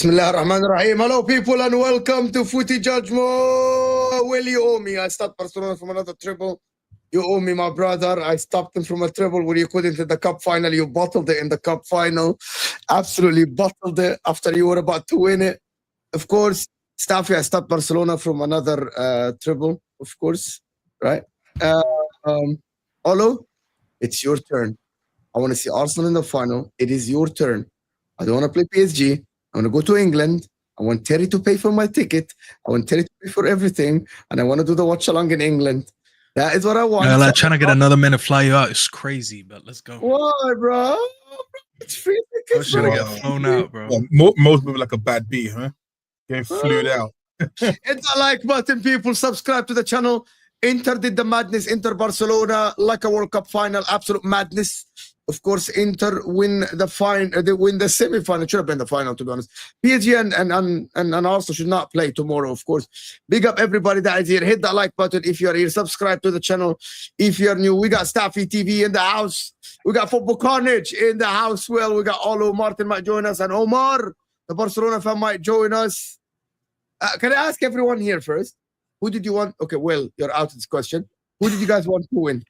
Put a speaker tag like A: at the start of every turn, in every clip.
A: Bismillah ar-Rahman ar-Rahim. Hello, people, and welcome to Footy Judgment. Well, you owe me. I stopped Barcelona from another triple. You owe me, my brother. I stopped them from a triple where you couldn't in the cup final. You bottled it in the cup final. Absolutely bottled it after you were about to win it. Of course, Staffy, I stopped Barcelona from another triple, of course, right? Olo, it's your turn. I want to see Arsenal in the final. It is your turn. I don't want to play PSG. I want to go to England. I want Terry to pay for my ticket. I want Terry to pay for everything. And I want to do the watch along in England. That is what I want.
B: Like trying to get another man to fly you out is crazy, but let's go.
A: Why, bro? It's free tickets,
B: Should have got flown out, bro.
C: Yeah, most people like a bad beat, huh? Getting flew out.
A: Hit the like button, people. Subscribe to the channel. Inter did the madness. Inter Barcelona, like a World Cup final. Absolute madness. Of course, Inter win the final. They win the semi-final. It should have been the final, to be honest. PSG and Arsenal should not play tomorrow, of course. Big up everybody that is here. Hit that like button if you're here. Subscribe to the channel if you're new. We got Staffy TV in the house. We got Football Carnage in the house. Well, we got Olo Martin might join us, and Omar, the Barcelona fan, might join us. Can I ask everyone here first? Who did you want? Okay, well, you're out of this question. Who did you guys want to win?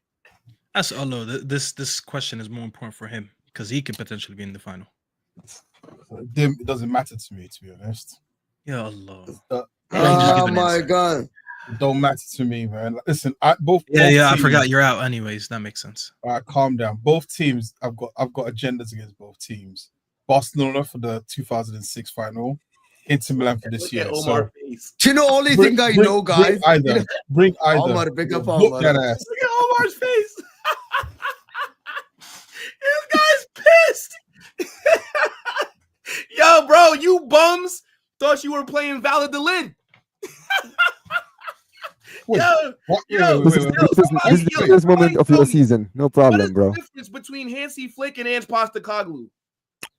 B: That's Olo. This question is more important for him because he could potentially be in the final.
C: It doesn't matter to me, to be honest.
B: Yeah, Allah.
A: Oh my God.
C: It don't matter to me, man. Listen, both
B: teams,
C: I
B: forgot you're out anyways. That makes sense.
C: All right, calm down. Both teams, I've got agendas against both teams. Barcelona for the 2006 final. Inter Milan for this year.
A: So, do you know only thing I know, guys?
C: Bring either.
A: Omar, big up Omar.
C: That ass.
D: Look at Omar's face. This guy's pissed. Yo, bro, you bums thought you were playing Valid the Lid.
E: This is the biggest moment of your season. No problem, bro.
D: What is the difference between Hansi Flick and Ange Postecoglou?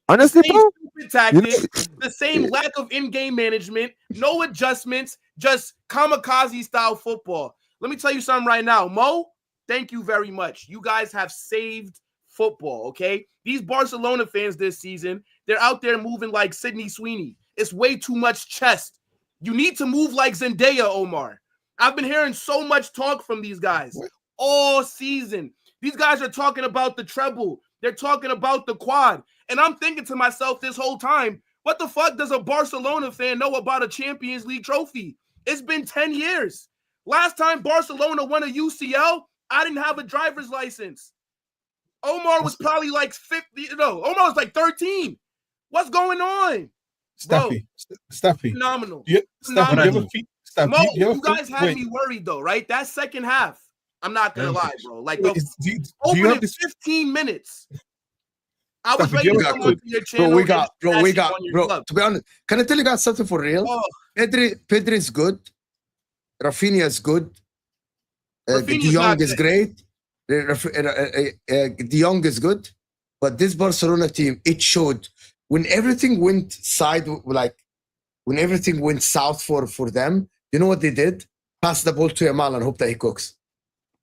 E: Honestly, bro,
D: stupid tactics, the same lack of in-game management, no adjustments, just kamikaze-style football. Let me tell you something right now. Mo, thank you very much. You guys have saved football, okay? These Barcelona fans this season, they're out there moving like Sydney Sweeney. It's way too much chest. You need to move like Zendaya, Omar. I've been hearing so much talk from these guys all season. These guys are talking about the treble. They're talking about the quad. And I'm thinking to myself this whole time, what the fuck does a Barcelona fan know about a Champions League trophy? It's been 10 years. Last time Barcelona won a UCL, I didn't have a driver's license. Omar was probably like 50. No, Omar was like 13. What's going on?
C: Staffy.
D: Phenomenal.
C: Staffy, do you ever feel? Staffy,
D: Mo,
C: do you ever
D: you guys
C: feel,
D: had
C: wait,
D: me worried though, right? That second half, I'm not gonna lie, bro. Like
C: wait,
D: the
C: do you
D: opening
C: have this?
D: 15 minutes, I was
C: Staffy,
D: ready
C: do you
D: to
C: ever
D: come
C: feel?
D: onto your
A: Bro,
D: channel.
A: we got,
D: on your
A: bro.
D: club.
A: To be honest, can I tell you guys something for real?
D: Oh,
A: Pedri is good. Rafinha is good. De
D: Rafinha's not
A: Jong is
D: good.
A: great. De Jong is good. But this Barcelona team, it showed when everything went when everything went south for them. You know what they did? Pass the ball to Yamal and hope that he cooks.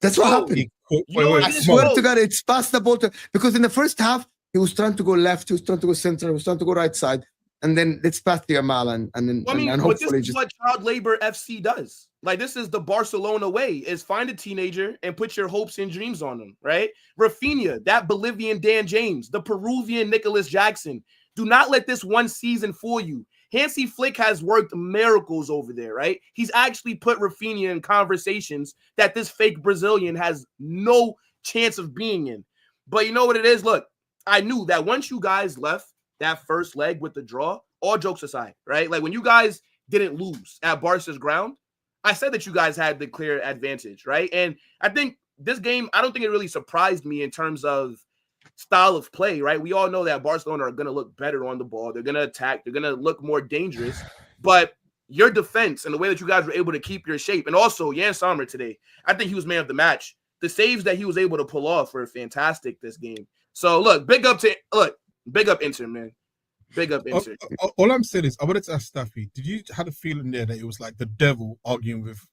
A: That's what happened.
C: Wait,
A: I swear to God, it's passed the ball to, because in the first half he was trying to go left, he was trying to go center, he was trying to go right side, and then it's passed to Yamal and
D: but this
A: hopefully
D: is what child labor FC does. Like, this is the Barcelona way: is find a teenager and put your hopes and dreams on them, right? Rafinha, that Bolivian Dan James, the Peruvian Nicholas Jackson. Do not let this one season fool you. Hansi Flick has worked miracles over there, right? He's actually put Rafinha in conversations that this fake Brazilian has no chance of being in. But you know what it is? Look, I knew that once you guys left that first leg with the draw, all jokes aside, right? Like, when you guys didn't lose at Barca's ground, I said that you guys had the clear advantage, right? And I think this game, I don't think it really surprised me in terms of style of play, right? We all know that Barcelona are going to look better on the ball. They're going to attack. They're going to look more dangerous. But your defense and the way that you guys were able to keep your shape, and also Jan Sommer today, I think he was man of the match. The saves that he was able to pull off were fantastic this game. So, look, big up Inter, man. Big up Inter.
C: All I'm saying is, I wanted to ask Staffy, did you have a feeling there that it was like the devil arguing with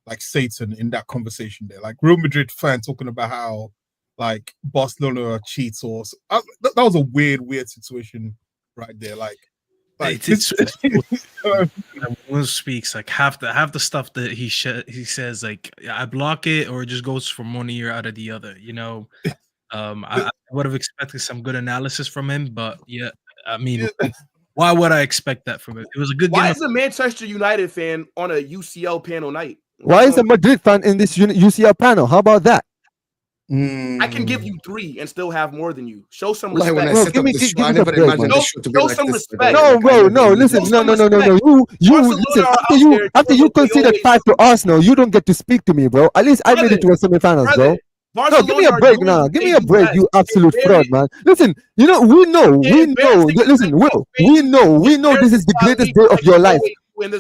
C: like Satan in that conversation there? Like Real Madrid fan talking about how like Barcelona are cheats, or that was a weird situation right there. Like
B: it's one speaks like half the stuff that he says, like, I block it or it just goes from one ear out of the other, you know. I would have expected some good analysis from him, but yeah, I mean, why would I expect that from him? It was a good game.
D: Why is a Manchester United fan on a UCL panel night?
E: Why is a Madrid fan in this UCL panel? How about that?
D: I can give you 3 and still have more than you. Show some
A: Wallahi,
D: respect.
A: when I
E: Bro,
A: set
E: give
A: up
E: me-
A: the
E: give
A: show, I
E: me
A: never
E: the break,
A: imagined
E: man.
A: the show to be
D: Show
A: like
D: some
A: this.
D: respect.
E: No, bro, no. Listen, no. You
D: Barcelona
E: listen.
D: are
E: After
D: out
E: you
D: there
E: after
D: doing
E: you
D: what they
E: conceded
D: always
E: 5 to Arsenal, you don't get to speak to me, bro. At least I made it to a semifinals, bro. No, give me a break now. Give me a break, you absolute fraud, man. Listen, we know. Listen, Will, we know this is the greatest day of your life.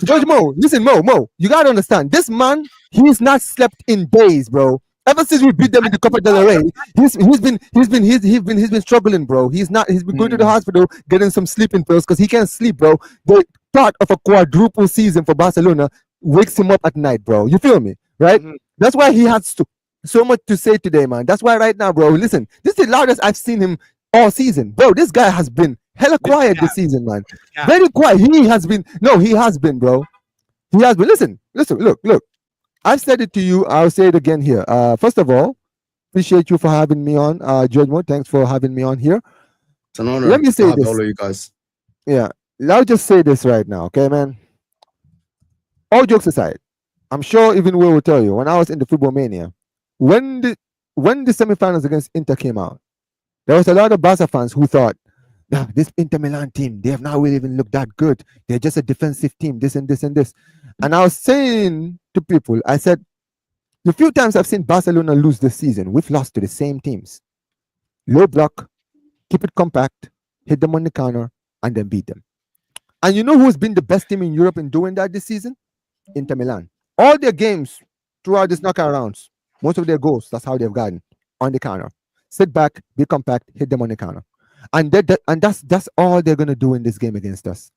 E: Judge Mo, listen, Mo, you gotta understand. This man, he's not slept in days, bro. Ever since we beat them in the Copa del Rey, he's been struggling, bro. He's been going to the hospital getting some sleeping pills because he can't sleep, bro. The thought of a quadruple season for Barcelona wakes him up at night, bro. You feel me, right? That's why he has so much to say today, man. That's why right now, bro. Listen, this is the loudest I've seen him all season, bro. This guy has been hella quiet this season, man. Very quiet. He has been, bro. He has been. Listen, look. I've said it to you. I'll say it again here. First of all, appreciate you for having me on. George Moore, thanks for having me on here.
A: It's an honor.
E: Let me say
A: to have
E: this.
A: all of you guys.
E: Yeah, I'll just say this right now, okay, man? All jokes aside, I'm sure even Will tell you, when I was in the Football Mania, when the semifinals against Inter came out, there was a lot of Barca fans who thought, this Inter Milan team, they have not really even looked that good. They're just a defensive team, this and this and this. And I was saying to people, I said, the few times I've seen Barcelona lose this season, we've lost to the same teams. Low block, keep it compact, hit them on the counter, and then beat them. And you know who's been the best team in Europe in doing that this season? Inter Milan. All their games throughout this knockout rounds, most of their goals, that's how they've gotten, on the counter. Sit back, be compact, hit them on the counter. And that's all they're going to do in this game against us.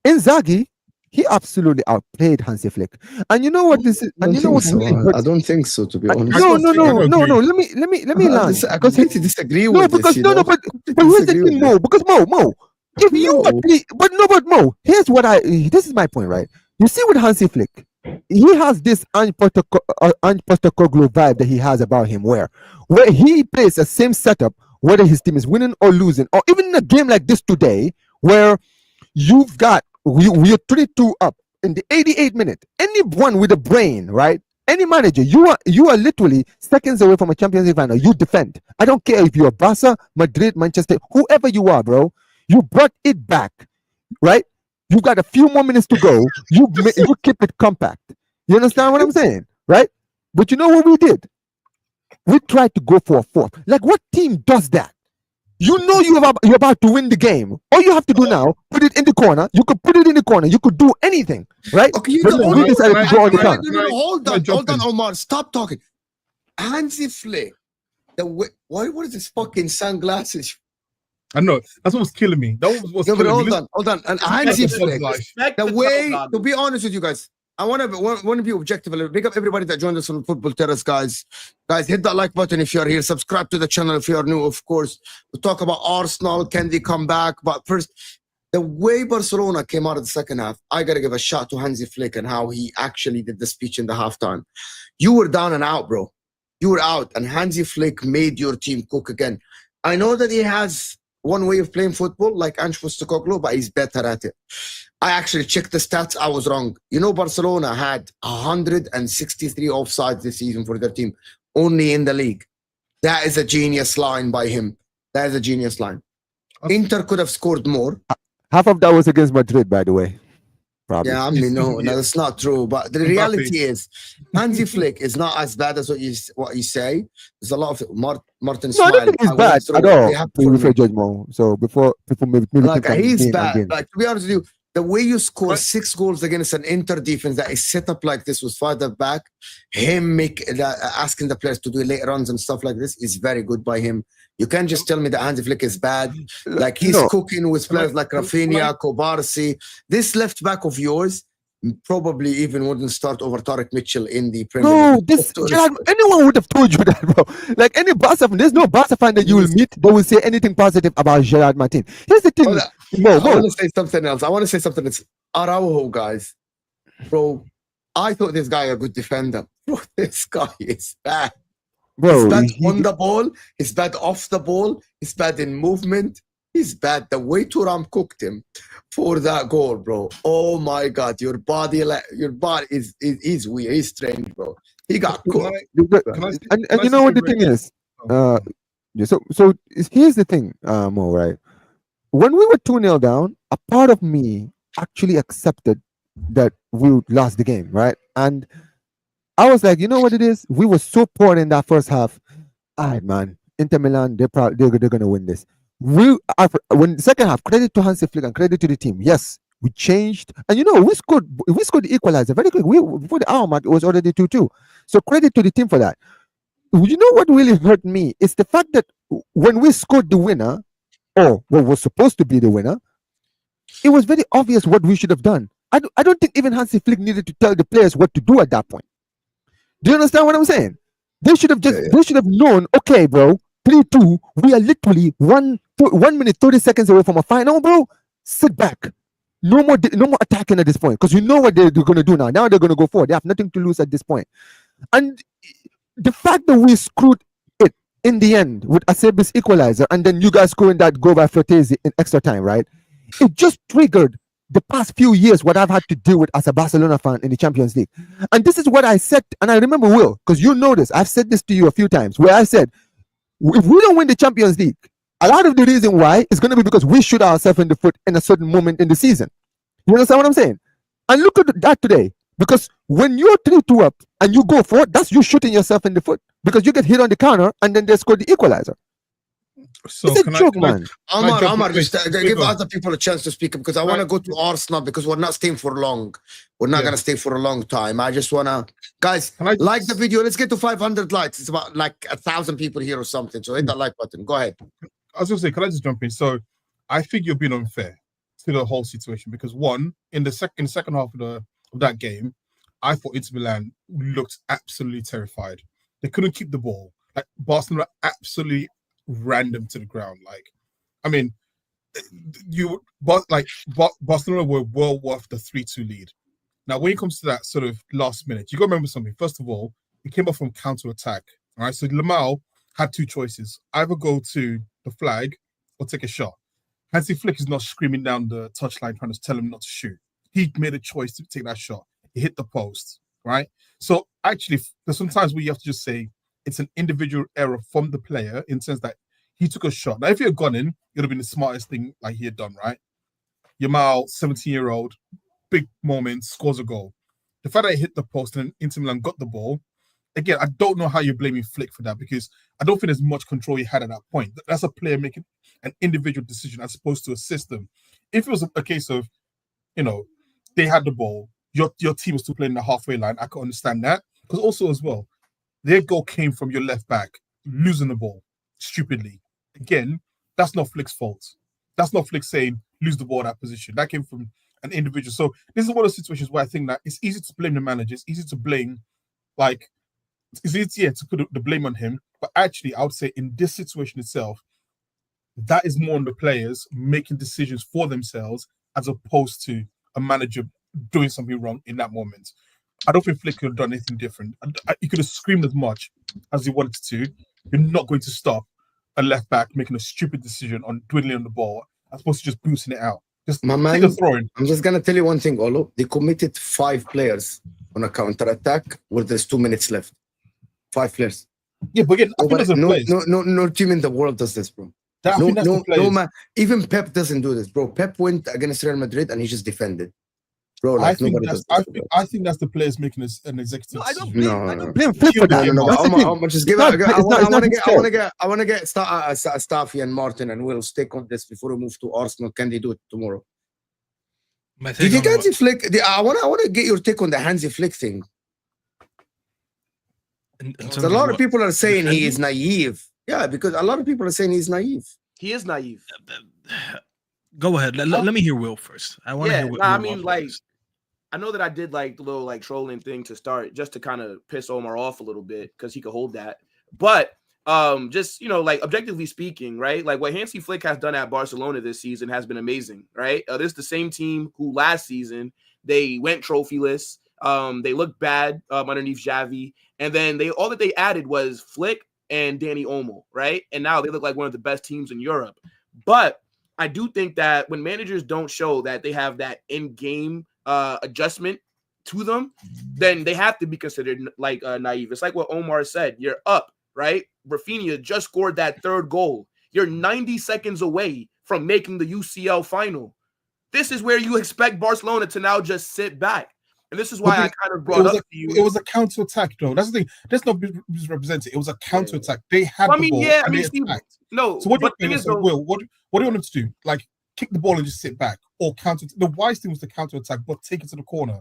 E: Inzaghi, he absolutely outplayed Hansi Flick. And you know what this is? And you know what?
A: I don't think so, to be honest.
E: No. Let me land.
A: I completely disagree
E: No,
A: with
E: because
A: this.
E: but here's the thing, Mo. Because Mo, if you agree, but Mo, here's what this is my point, right? You see with Hansi Flick, he has this Postecoglou vibe that he has about him, where he plays the same setup, whether his team is winning or losing, or even in a game like this today, where you've got we're 3-2 up in the 88th minute. Anyone with a brain, right? Any manager, you are literally seconds away from a Champions League final. You defend. I don't care if you're Barca, Madrid, Manchester, whoever you are, bro. You brought it back. right? You got a few more minutes to go. You keep it compact. You understand what I'm saying, right? But you know what we did? We tried to go for a fourth. Like, what team does that? You know you're about to win the game. All you have to do now, put it in the corner. You could put it in the corner. You could do anything, right?
A: Okay,
E: But no, we decided to go on the counter.
A: Hold on, Omar. Stop talking. Hansi Flick. What is this fucking sunglasses?
C: I know. That's what was killing me. That was
A: No, but
C: killing me.
A: hold on. And Hansi Flick. The way, to be honest with you guys, I want to be objective a little. Big up everybody that joined us on Football Terrace, guys. Guys, hit that like button if you're here. Subscribe to the channel if you're new, of course. We'll talk about Arsenal. Can they come back? But first, the way Barcelona came out of the second half, I got to give a shout to Hansi Flick and how he actually did the speech in the halftime. You were down and out, bro. You were out, and Hansi Flick made your team cook again. I know that he has one way of playing football, like Ange Postecoglou, but he's better at it. I actually checked the stats. I was wrong. You know, Barcelona had 163 offsides this season for their team, only in the league. That is a genius line by him. That is a genius line. Inter could have scored more.
E: Half of that was against Madrid, by the way. Probably.
A: Yeah, I mean, no, that's not true. But the reality is, Hansi Flick is not as bad as what you say. There's a lot of Martin.
E: No, I don't think he's bad at all. Before judgment. So before people maybe
A: like he's bad. Like, to be honest with you, the way you score 6 goals against an Inter defense that is set up like this with farther back, him asking the players to do late runs and stuff like this is very good by him. You can't just tell me that Hansi Flick is bad. Like, he's cooking with players like Rafinha, Kobarsi. This left back of yours probably even wouldn't start over Tarek Mitchell in the Premier League.
E: Anyone would have told you that, bro. Like, any Barca fan, there's no Barca fan that you will meet that will say anything positive about Gerard Martin. Here's the thing.
A: I want to say something else. I want to say something that's Araujo, guys. Bro, I thought this guy a good defender. Bro, this guy is bad. Bro, he's bad on the ball. He's bad off the ball. He's bad in movement. He's bad. The way Thuram cooked him for that goal, bro. Oh my God, your body is weird. He's strange, bro. He got cooked.
E: And you know what the thing is? So here's the thing, Mo, right? When we were 2-0 down, a part of me actually accepted that we lost the game, right? And I was like, you know what it is? We were so poor in that first half. All right, man. Inter Milan, they're gonna win this. When the second half, credit to Hansi Flick and credit to the team. Yes, we changed, and you know we scored the equalizer very quick. Before the hour mark, it was already 2-2. So credit to the team for that. You know what really hurt me? It's the fact that when we scored the winner, or what was supposed to be the winner, it was very obvious what we should have done. I don't think even Hansi Flick needed to tell the players what to do at that point. Do you understand what I'm saying? They should have they should have known, okay, bro, 3-2, we are literally 1 minute 30 seconds away from a final, bro. Sit back. No more attacking at this point, because you know what they're going to do now. Now they're going to go forward. They have nothing to lose at this point. And the fact that we screwed it in the end with Acerbi's equalizer, and then you guys scoring that goal by Fertezi in extra time, right? It just triggered the past few years what I've had to deal with as a Barcelona fan in the Champions League. And this is what I said, and I remember, Will, because you know this, I've said this to you a few times, where I said, if we don't win the Champions League, a lot of the reason why is going to be because we shoot ourselves in the foot in a certain moment in the season. You understand what I'm saying? And look at that today. Because when you're 3-2 up and you go forward, that's you shooting yourself in the foot. Because you get hit on the counter and then they score the equalizer. So it's a joke, man.
A: Omar, just give other people a chance to speak, because I want to go to Arsenal, because we're not staying for long. We're not going to stay for a long time. I just want to, guys, like the video. Let's get to 500 likes. It's about like 1,000 people here or something. So hit that like button. Go ahead.
C: I was going to say, can I just jump in? So I think you're being unfair to the whole situation, because one, in the second half of that game, I thought Inter Milan looked absolutely terrified. They couldn't keep the ball. Like, Barcelona absolutely ran them to the ground. Like, I mean, Barcelona were well worth the 3-2 lead. Now, when it comes to that sort of last minute, you got to remember something. First of all, it came up from counter-attack. All right, so Lamau had 2 choices: either go to the flag or take a shot. Hansi Flick is not screaming down the touchline trying to tell him not to shoot. He made a choice to take that shot. He hit the post, right? So actually, there's sometimes where you have to just say it's an individual error from the player, in the sense that he took a shot. Now, if he had gone in, it would have been the smartest thing like he had done, right? Yamal, 17-year-old, big moment, scores a goal. The fact that he hit the post and Inter Milan got the ball, again, I don't know how you're blaming Flick for that because I don't think there's much control he had at that point. That's a player making an individual decision as opposed to a system. If it was a case of, they had the ball, your team was still playing the halfway line, I can understand that. Because also as well, their goal came from your left back losing the ball stupidly. Again, that's not Flick's fault. That's not Flick saying lose the ball in that position. That came from an individual. So this is one of those situations where I think that it's easy to blame the manager. It's easy to blame, it's easier to put the blame on him. But actually, I would say in this situation itself, that is more on the players making decisions for themselves as opposed to a manager doing something wrong in that moment. I don't think Flick could have done anything different. He could have screamed as much as he wanted to. You're not going to stop a left back making a stupid decision on dwindling on the ball as opposed to just boosting it out. Just
A: My man,
C: take a throw in.
A: I'm just going to tell you one thing, Olo. They committed 5 players on a counter-attack where there's 2 minutes left. 5 players.
C: Yeah, but again, I think
A: no team in the world does this, bro. No, man. Even Pep doesn't do this, bro. Pep went against Real Madrid and he just defended. Bro,
C: I think that's the players making an executive.
E: No, I don't
C: decision.
E: blame Flick for that.
A: I want to get Staffy and Martin and Will stick on this before we move to Arsenal. Can they do it tomorrow? Did you Hansi Flick? I want to get your take on the Hansi Flick thing. A lot of people are saying he is naive. Yeah, because a lot of people are saying he's naive.
D: He is naive.
B: Go ahead. Let me hear Will first. I want to hear what
D: I mean, I know that I did the little trolling thing to start just to kind of piss Omar off a little bit because he could hold that. But just objectively speaking, right? Like what Hansi Flick has done at Barcelona this season has been amazing, right? This is the same team who last season they went trophyless. They looked bad underneath Xavi, and then all that they added was Flick and Danny Olmo, right? And now they look like one of the best teams in Europe. But I do think that when managers don't show that they have that in-game adjustment to them, then they have to be considered naive. It's like what Omar said. You're up, right? Rafinha just scored that 3rd goal. You're 90 seconds away from making the UCL final. This is where you expect Barcelona to now just sit back. And this is why I kind of brought up to you.
C: It was a counter-attack, though. That's the thing. Let's not misrepresent it. It was a counter-attack. They had the ball and they attacked.
D: No.
C: So what do you think? Will, what do you want them to do? Kick the ball and just sit back, or counter? The wise thing was to counter-attack, but take it to the corner.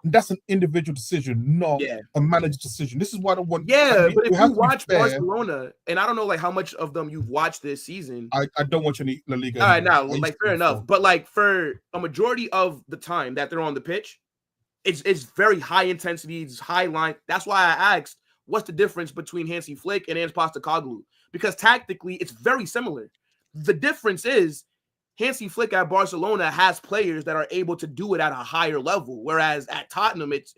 C: And that's an individual decision, not a manager's decision. This is why I don't want.
D: Yeah, but if you watch Barcelona, and I don't know how much of them you've watched this season.
C: I don't watch any La Liga.
D: All right, now fair enough. But for a majority of the time that they're on the pitch, it's very high intensity, it's high line. That's why I asked, what's the difference between Hansi Flick and Ange Postecoglou? Because tactically, it's very similar. The difference is Hansi Flick at Barcelona has players that are able to do it at a higher level, whereas at Tottenham, it's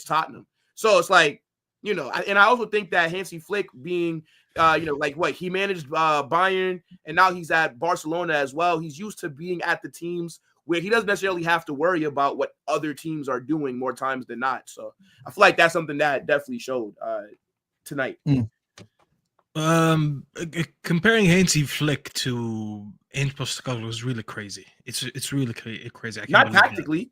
D: Tottenham. So it's and I also think that Hansi Flick being, he managed Bayern, and now he's at Barcelona as well. He's used to being at the teams where he doesn't necessarily have to worry about what other teams are doing more times than not. So I feel like that's something that definitely showed tonight.
B: Comparing Hansi Flick to Ange Postecoglou is really crazy. It's really crazy.
D: Not tactically.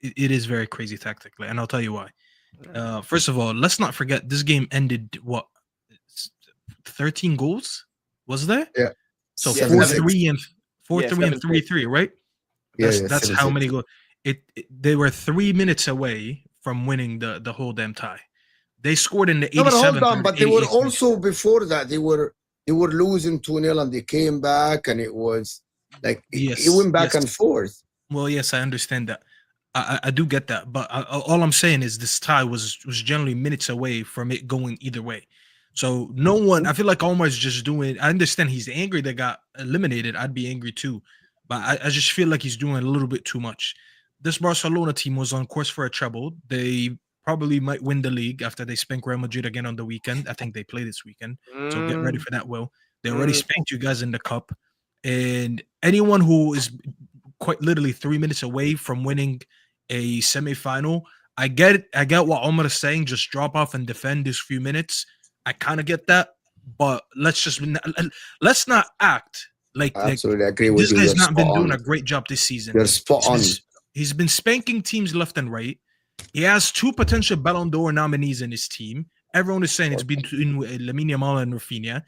B: It is very crazy tactically, and I'll tell you why. First of all, let's not forget this game ended 13 goals, was there?
A: Yeah.
B: So 4-3 and 3-3, right? That's how many goals. They were 3 minutes away from winning the whole damn tie. They scored in the 87th.
A: No, hold on, but they were also before that. They were losing 2-0 and they came back, and it was it went back and forth.
B: Well, yes, I understand that. I do get that, but all I'm saying is this tie was generally minutes away from it going either way. So no one, I feel like Omar's just doing. I understand he's angry that got eliminated. I'd be angry too, but I just feel like he's doing a little bit too much. This Barcelona team was on course for a treble. They probably might win the league after they spank Real Madrid again on the weekend. I think they play this weekend, so get ready for that. Will they already spanked you guys in the cup? And anyone who is quite literally 3 minutes away from winning a semifinal, I get what Omar is saying. Just drop off and defend this few minutes. I kind of get that, but let's not act
A: I absolutely agree with
B: this
A: you.
B: guy's not been doing a great job this season.
A: You're spot on.
B: He's been spanking teams left and right. He has 2 potential Ballon d'Or nominees in his team. Everyone is saying it's between Lamine Yamal and Rafinha.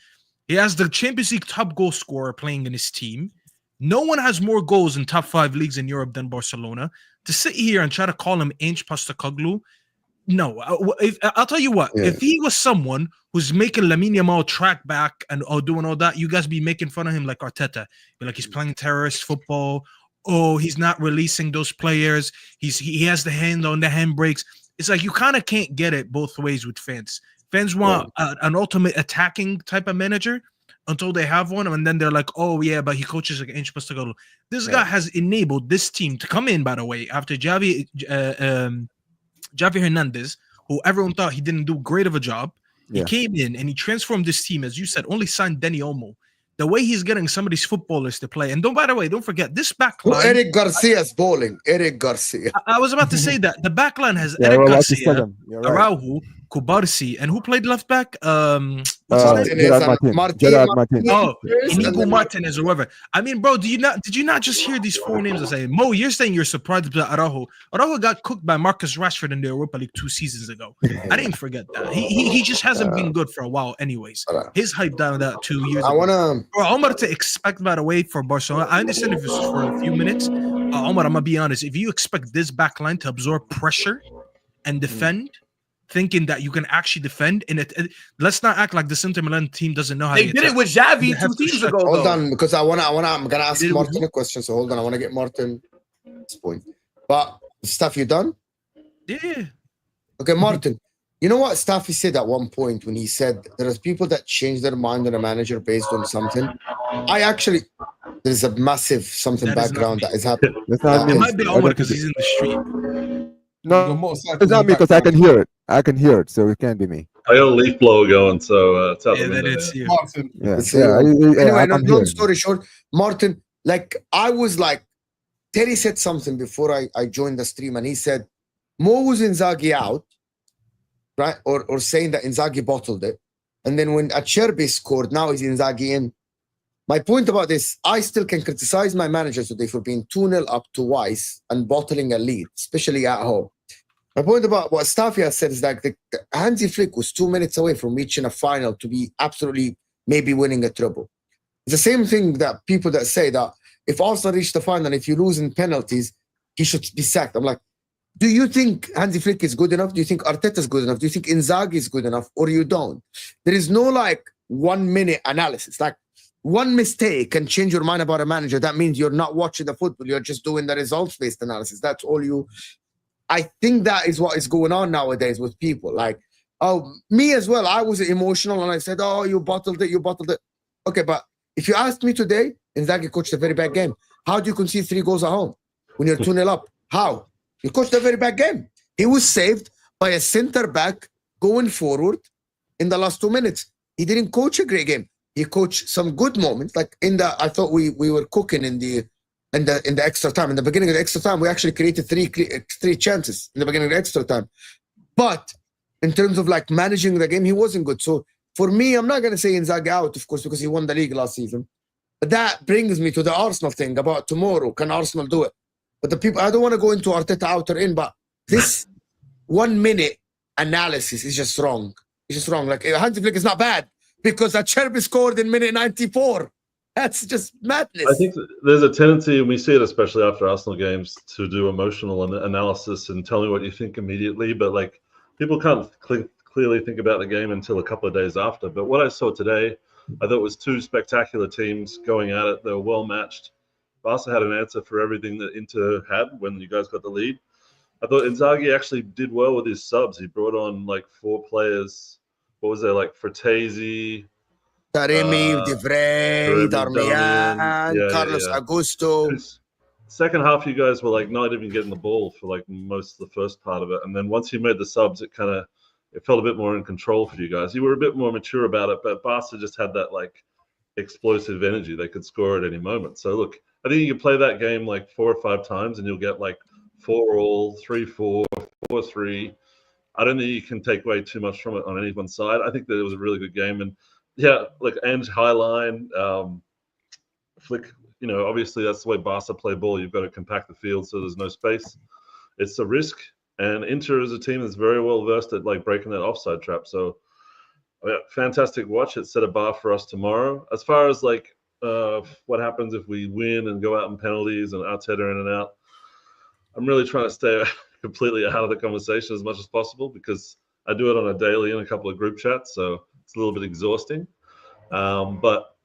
B: He has the Champions League top goal scorer playing in his team. No one has more goals in top 5 leagues in Europe than Barcelona. To sit here and try to call him Ange Postecoglou, no. I'll tell you what. If he was someone who's making Lamine Yamal track back and doing all that, you guys be making fun of him like Arteta. Be like, he's playing terrorist football. Oh, he's not releasing those players. He has the hand on the handbrakes. It's like you kind of can't get it both ways with fans. Fans want an ultimate attacking type of manager until they have one, and then they're like, oh, yeah, but he coaches like Ange Postecoglou. This guy has enabled this team to come in, by the way, after Javi Hernandez, who everyone thought he didn't do great of a job. He came in and he transformed this team, as you said, only signed Dani Olmo. The way he's getting some of these footballers to play. And by the way, don't forget, this back line.
A: Eric Garcia's bowling. Eric Garcia.
B: I was about to say that. The back line has Eric Garcia, Araujo, Kubarsi, and who played left back?
E: Gerard Martin.
B: Oh, Inigo Martinez or whoever. I mean, bro, did you not just hear these 4 names? I say, Mo, you're saying you're surprised about Araujo. Araujo got cooked by Marcus Rashford in the Europa League 2 seasons ago. I didn't forget that. He just hasn't been good for a while anyways. His hype down that 2 years ago. Bro, Omar, to expect, by the way, for Barcelona, I understand if it's for a few minutes. Omar, I'm going to be honest. If you expect this back line to absorb pressure and defend, thinking that you can actually defend in it. Let's not act like the Inter Milan team doesn't know how
D: they did it with Xavi 2 seasons ago.
A: Hold on, because I'm gonna ask Martin a question. So hold on, I want to get Martin's point. But Staffy, you done?
B: Yeah.
A: Okay, Martin. You know what Staffy said at one point when he said there are people that change their mind on a manager based on something. There's a massive something background that is happening.
B: It might be Omar because he's in the street.
E: No, it's not me because I can hear it. I can hear it, so it can't be me.
F: I got a leaf blower going, so it's out the window.
B: It's you.
C: Martin.
A: Anyway, long story short, Martin, I was like, Terry said something before I joined the stream, and he said, Mo was Inzaghi out, right? Or saying that Inzaghi bottled it. And then when Acerbi scored, now he's Inzaghi in. My point about this, I still can criticize my manager today for being 2-0 up twice and bottling a lead, especially at home. My point about what Staffy has said is that the Hansi Flick was 2 minutes away from reaching a final to be absolutely maybe winning a treble. It's the same thing that people that say that if Arsenal reach the final, if you lose in penalties, he should be sacked. I'm like, do you think Hansi Flick is good enough? Do you think Arteta is good enough? Do you think Inzaghi is good enough? Or you don't? There is no 1 minute analysis. One mistake can change your mind about a manager. That means you're not watching the football. You're just doing the results-based analysis. That's all you... I think that is what is going on nowadays with people. Me as well. I was emotional and I said, oh, you bottled it. Okay, but if you asked me today, Inzaghi coached a very bad game. How do you concede 3 goals at home when you're 2-0 up? How? He coached a very bad game. He was saved by a center-back going forward in the last 2 minutes. He didn't coach a great game. He coached some good moments. I thought we were cooking in the extra time. In the beginning of the extra time, we actually created three chances in the beginning of the extra time. But in terms of managing the game, he wasn't good. So for me, I'm not going to say Inzaghi out, of course, because he won the league last season. But that brings me to the Arsenal thing about tomorrow. Can Arsenal do it? But I don't want to go into Arteta out or in, but this 1 minute analysis is just wrong. It's just wrong. Hansi Flick is not bad because Acerbi scored in minute 94. That's just madness.
F: I think there's a tendency, and we see it especially after Arsenal games, to do emotional analysis and tell me what you think immediately. But people can't clearly think about the game until a couple of days after. But what I saw today, I thought was 2 spectacular teams going at it. They were well matched. Barca had an answer for everything that Inter had when you guys got the lead. I thought Inzaghi actually did well with his subs. He brought on 4 players. What was there, Fratesi,
A: Taremi, De Vrij, Darmian, Carlos Augusto.
F: Second half, you guys were not even getting the ball for most of the first part of it, and then once you made the subs, it felt a bit more in control for you guys. You were a bit more mature about it, but Barca just had that explosive energy. They could score at any moment. So look, I think you can play that game 4 or 5 times, and you'll get 4-all, 3-4, 4-3. I don't think you can take away too much from it on any one side. I think that it was a really good game, and yeah, Ange Highline, flick. You know, obviously that's the way Barca play ball. You've got to compact the field so there's no space. It's a risk. And Inter is a team that's very well versed at like breaking that offside trap. So fantastic watch. It set a bar for us tomorrow. As far as like what happens if we win and go out in penalties and Arteta in and out, I'm really trying to stay completely out of the conversation as much as possible because I do it on a daily in a couple of group chats. So it's a little bit exhausting. But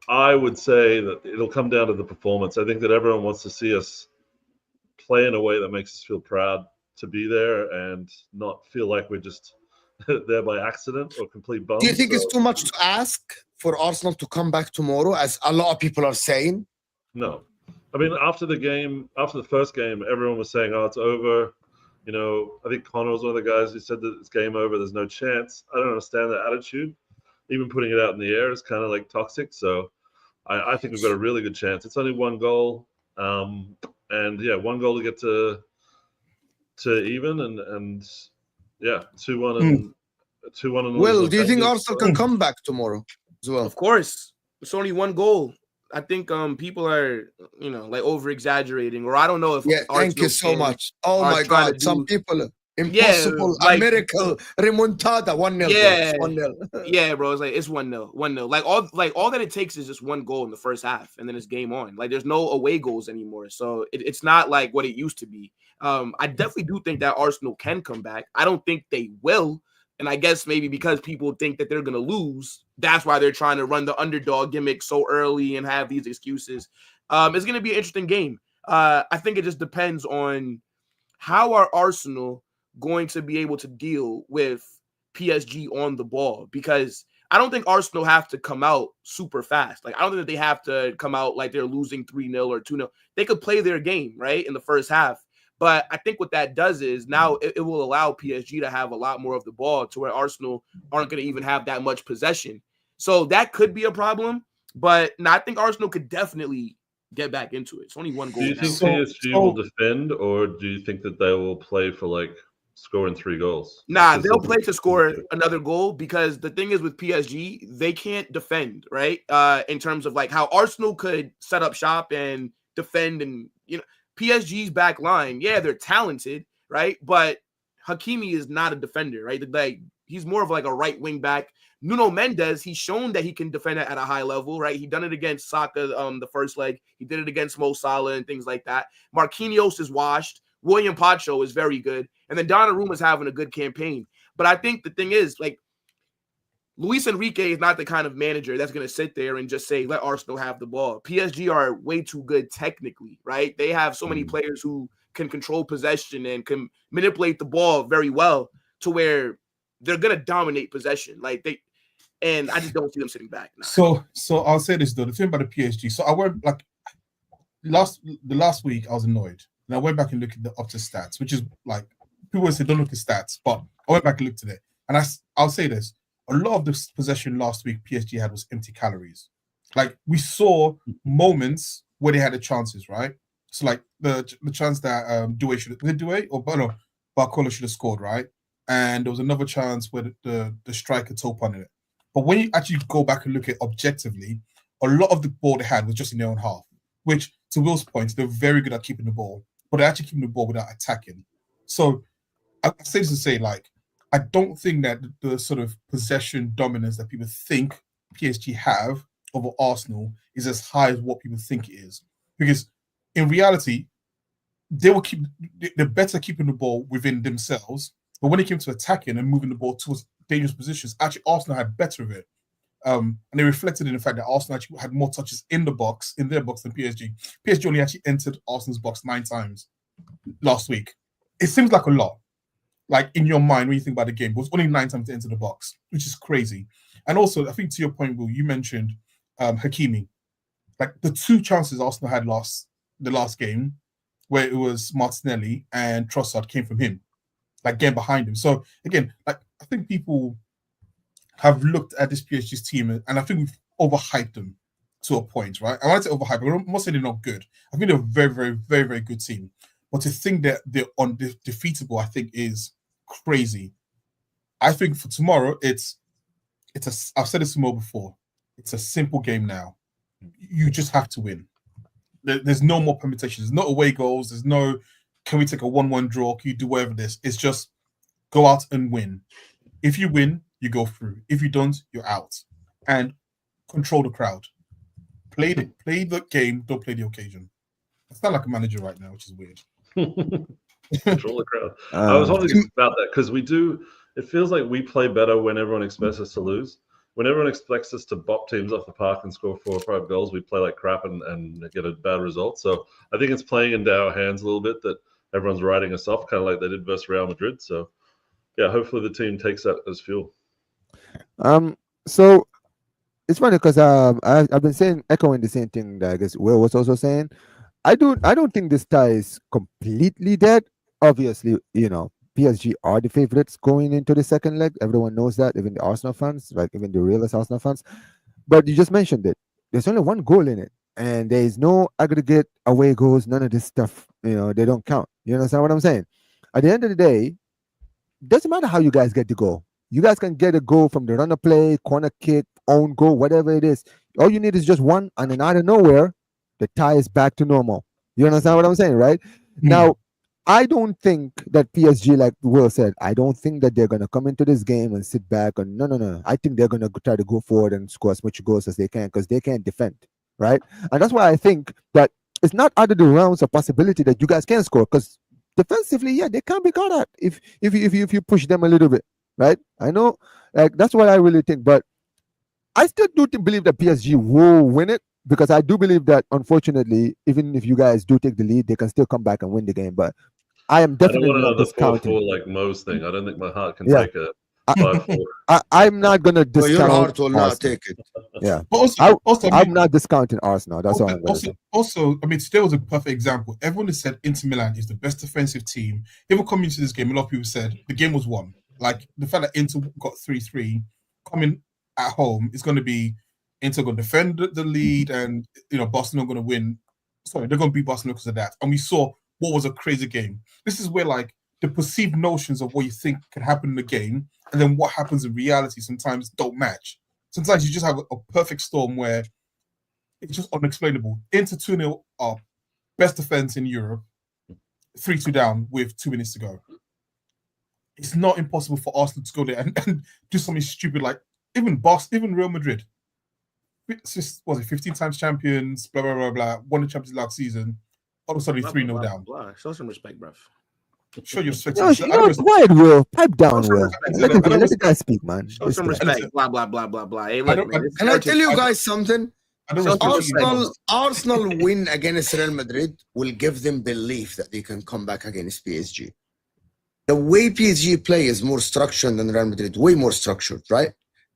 F: I would say that it'll come down to the performance. I think that everyone wants to see us play in a way that makes us feel proud to be there and not feel like we're just there by accident or complete bums.
A: Do you think it's too much to ask for Arsenal to come back tomorrow, as a lot of people are saying?
F: No. I mean, after the first game, everyone was saying, oh, it's over. You know, I think Connor was one of the guys who said that it's game over, there's no chance. I don't understand that attitude. Even putting it out in the air is kind of like toxic. So I think we've got a really good chance. It's only one goal. And yeah, one goal to get to even and yeah, 2-1 and 2-1 and
A: Will, do you think Arsenal can come back tomorrow as well?
D: Of course. It's only one goal. I think people are, like over exaggerating, or I don't know if
A: thank you so much. Oh my God, some people impossible, a miracle, remontada, 1-0.
D: Yeah,
A: 1-0.
D: Yeah, bro. It's like it's 1-0, 1-0. All that it takes is just one goal in the first half, and then it's game on. Like there's no away goals anymore, so it's not like what it used to be. I definitely do think that Arsenal can come back. I don't think they will, and I guess maybe because people think that they're gonna lose, that's why they're trying to run the underdog gimmick so early and have these excuses. It's gonna be an interesting game. I think it just depends on how are Arsenal going to be able to deal with PSG on the ball, because I don't think Arsenal have to come out super fast. Like I don't think that they have to come out like they're losing 3-0 or 2-0. They could play their game right in the first half. But I think what that does is now it will allow PSG to have a lot more of the ball to where Arsenal aren't going to even have that much possession. So that could be a problem. But no, I think Arsenal could definitely get back into it. It's only one goal.
F: Do you think PSG will defend, or do you think that they will play for like scoring 3 goals?
D: Nah, they'll play to score another goal, because the thing is with PSG, they can't defend, right? In terms of like how Arsenal could set up shop and defend, and PSG's back line, yeah, they're talented, right? But Hakimi is not a defender, right? Like he's more of like a right wing back. Nuno Mendes, he's shown that he can defend it at a high level, right? He done it against Saka the first leg. He did it against Mo Salah and things like that. Marquinhos is washed. William Pacho is very good. And then Donnarumma is having a good campaign. But I think the thing is, like, Luis Enrique is not the kind of manager that's going to sit there and just say, let Arsenal have the ball. PSG are way too good technically, right? They have so many players who can control possession and can manipulate the ball very well to where they're going to dominate possession. And I just don't see them sitting back now.
C: So I'll say this though, the thing about the PSG. So I went like the last week I was annoyed. And I went back and looked at the Opta stats, which is like, people say don't look at stats, but I went back and looked at it. And I'll say this. A lot of the possession last week PSG had was empty calories. Like we saw moments where they had the chances, right? So like the chance that Barcola should have scored, right? And there was another chance where the striker toe punted it. But when you actually go back and look at it objectively, a lot of the ball they had was just in their own half, which to Will's point, they're very good at keeping the ball, but they're actually keeping the ball without attacking. So I say this to say, like, I don't think that the sort of possession dominance that people think PSG have over Arsenal is as high as what people think it is. Because in reality, they're better keeping the ball within themselves. But when it came to attacking and moving the ball towards dangerous positions, actually Arsenal had better of it. And they reflected in the fact that Arsenal actually had more touches in their box than PSG. PSG only actually entered Arsenal's box 9 times last week. It seems like a lot. Like in your mind, when you think about the game, it was only 9 times to enter the box, which is crazy. And also, I think to your point, Will, you mentioned Hakimi. Like the 2 chances Arsenal had the last game, where it was Martinelli and Trossard came from him, like getting behind him. So again, like I think people have looked at this PSG's team, and I think we've overhyped them to a point, right? I want to say overhyped, but I'm not saying they're not good. I think they're a very, very, very, very good team. But to think that they're undefeatable, I think is crazy. I think for tomorrow, I've said this to Mo before. It's a simple game now. You just have to win. There's no more permutations. There's no away goals. There's no, can we take a 1-1 draw? Can you do whatever this? It's just go out and win. If you win, you go through. If you don't, you're out. And control the crowd. Play the game, don't play the occasion. I sound like a manager right now, which is weird.
F: Control the crowd. I was wondering about that because it feels like we play better when everyone expects us to lose. When everyone expects us to bop teams off the park and score 4 or 5 goals, we play like crap and get a bad result. So I think it's playing into our hands a little bit that everyone's writing us off, kind of like they did versus Real Madrid. So yeah, hopefully the team takes that as fuel.
E: So it's funny because I've been echoing the same thing that I guess Will was also saying. I don't think this tie is completely dead. Obviously, PSG are the favorites going into the second leg. Everyone knows that, even the Arsenal fans, like even the realist Arsenal fans. But you just mentioned it. There's only 1 goal in it, and there is no aggregate away goals. None of this stuff. They don't count. You understand what I'm saying? At the end of the day, doesn't matter how you guys get the goal. You guys can get a goal from the runner play, corner kick, own goal, whatever it is. All you need is just one, and then out of nowhere, the tie is back to normal. You understand what I'm saying, right? Now, I don't think that PSG, like Will said, I don't think that they're going to come into this game and sit back. And no. I think they're going to try to go forward and score as much goals as they can because they can't defend, right? And that's why I think that it's not out of the realms of possibility that you guys can score because defensively, yeah, they can be caught at if you push them a little bit, right? I know, like that's what I really think. But I still do believe that PSG will win it. Because I do believe that, unfortunately, even if you guys do take the lead, they can still come back and win the game. But I am definitely not discounting.
F: 4-4 like Mo's thing. I don't think my heart can take a 5-4.
E: I'm not gonna discount.
A: Your heart will not take it.
E: Yeah,
C: but also,
E: I'm not discounting Arsenal. That's all I'm gonna say.
C: Also, I mean, today was a perfect example. Everyone has said Inter Milan is the best defensive team. Even coming into this game, a lot of people said the game was won. Like the fact that Inter got 3-3 coming at home is going to be. Inter going to defend the lead, and Barcelona going to win. Sorry, they're going to beat Barcelona because of that. And we saw what was a crazy game. This is where like the perceived notions of what you think can happen in the game, and then what happens in reality sometimes don't match. Sometimes you just have a perfect storm where it's just unexplainable. Inter 2-0 up, best defense in Europe, 3-2 down with 2 minutes to go. It's not impossible for Arsenal to go there and do something stupid like even Real Madrid. Was it 15 times champions, blah, blah, blah, blah, won the Champions League last season, all of a sudden 3-0 down.
D: Show some respect, bruv.
C: Show your respect.
E: Quiet, Will. Pipe down, Will. Let the guy speak, man.
D: Show some respect, blah, blah, blah, blah, blah. Hey, look,
A: can I tell you guys something? Arsenal win against Real Madrid will give them belief that they can come back against PSG. The way PSG play is more structured than Real Madrid, way more structured, right?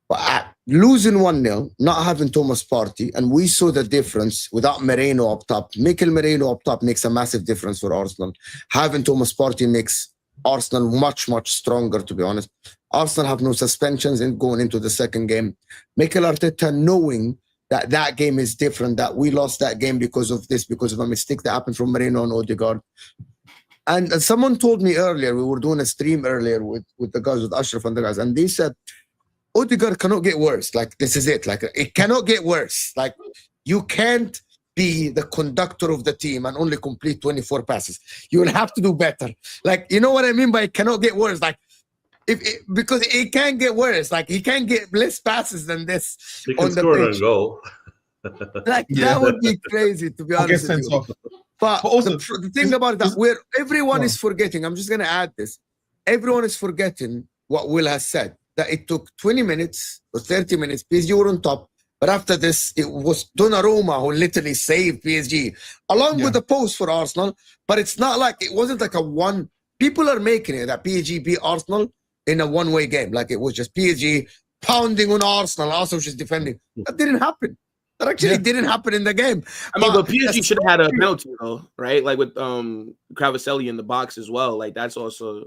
A: But losing 1-0, not having Thomas Partey, and we saw the difference without Moreno up top. Mikel Moreno up top makes a massive difference for Arsenal. Having Thomas Partey makes Arsenal much, much stronger, to be honest. Arsenal have no suspensions in going into the second game. Mikel Arteta knowing that game is different, that we lost that game because of a mistake that happened from Moreno and Odegaard. And someone told me earlier, we were doing a stream earlier with the guys, with Ashraf and the guys, and they said, Odegaard cannot get worse. Like, this is it. Like, it cannot get worse. Like, you can't be the conductor of the team and only complete 24 passes. You will have to do better. Like, you know what I mean by it cannot get worse? Like, because it can get worse. Like, he can get less passes than this
F: he can
A: on the
F: score
A: pitch.
F: a goal.
A: Like, that would be crazy, to be honest with you. But also, the thing about that, where everyone is forgetting, I'm just going to add this. Everyone is forgetting what Will has said. That it took 20 minutes or 30 minutes. PSG were on top. But after this, it was Donnarumma who literally saved PSG, along with the post for Arsenal. But it's not like, it wasn't like a one. People are making it that PSG beat Arsenal in a one-way game. Like it was just PSG pounding on Arsenal, Arsenal just defending. That didn't happen. That actually didn't happen in the game.
D: I mean, but PSG should have had a penalty, though, right? Like with Cavaselli in the box as well. Like that's also,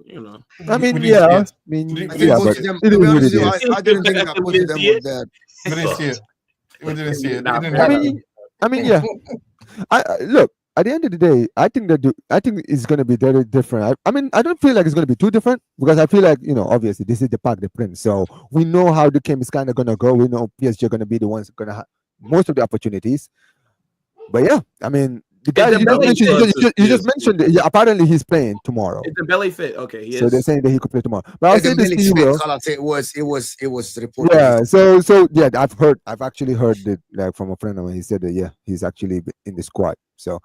E: I mean, yeah. I mean,
A: I didn't think that both of them were there.
C: We didn't see it. We didn't see it.
E: I mean, yeah. I look. At the end of the day, I think it's going to be very different. I mean, I don't feel like it's going to be too different because I feel like, obviously this is the Parc des Princes. So we know how the game is kind of going to go. We know PSG are going to be the ones going to most of the opportunities. But yeah, I mean, the guy you just mentioned, yeah, apparently he's playing tomorrow.
D: Is Dembele fit? Okay, he
E: so
D: is.
E: they're saying that he could play tomorrow. But I'll say this to you, Will.
A: It was reported.
E: Yeah, so yeah, I've actually heard it like from a friend of mine. He said that yeah, he's actually in the squad. So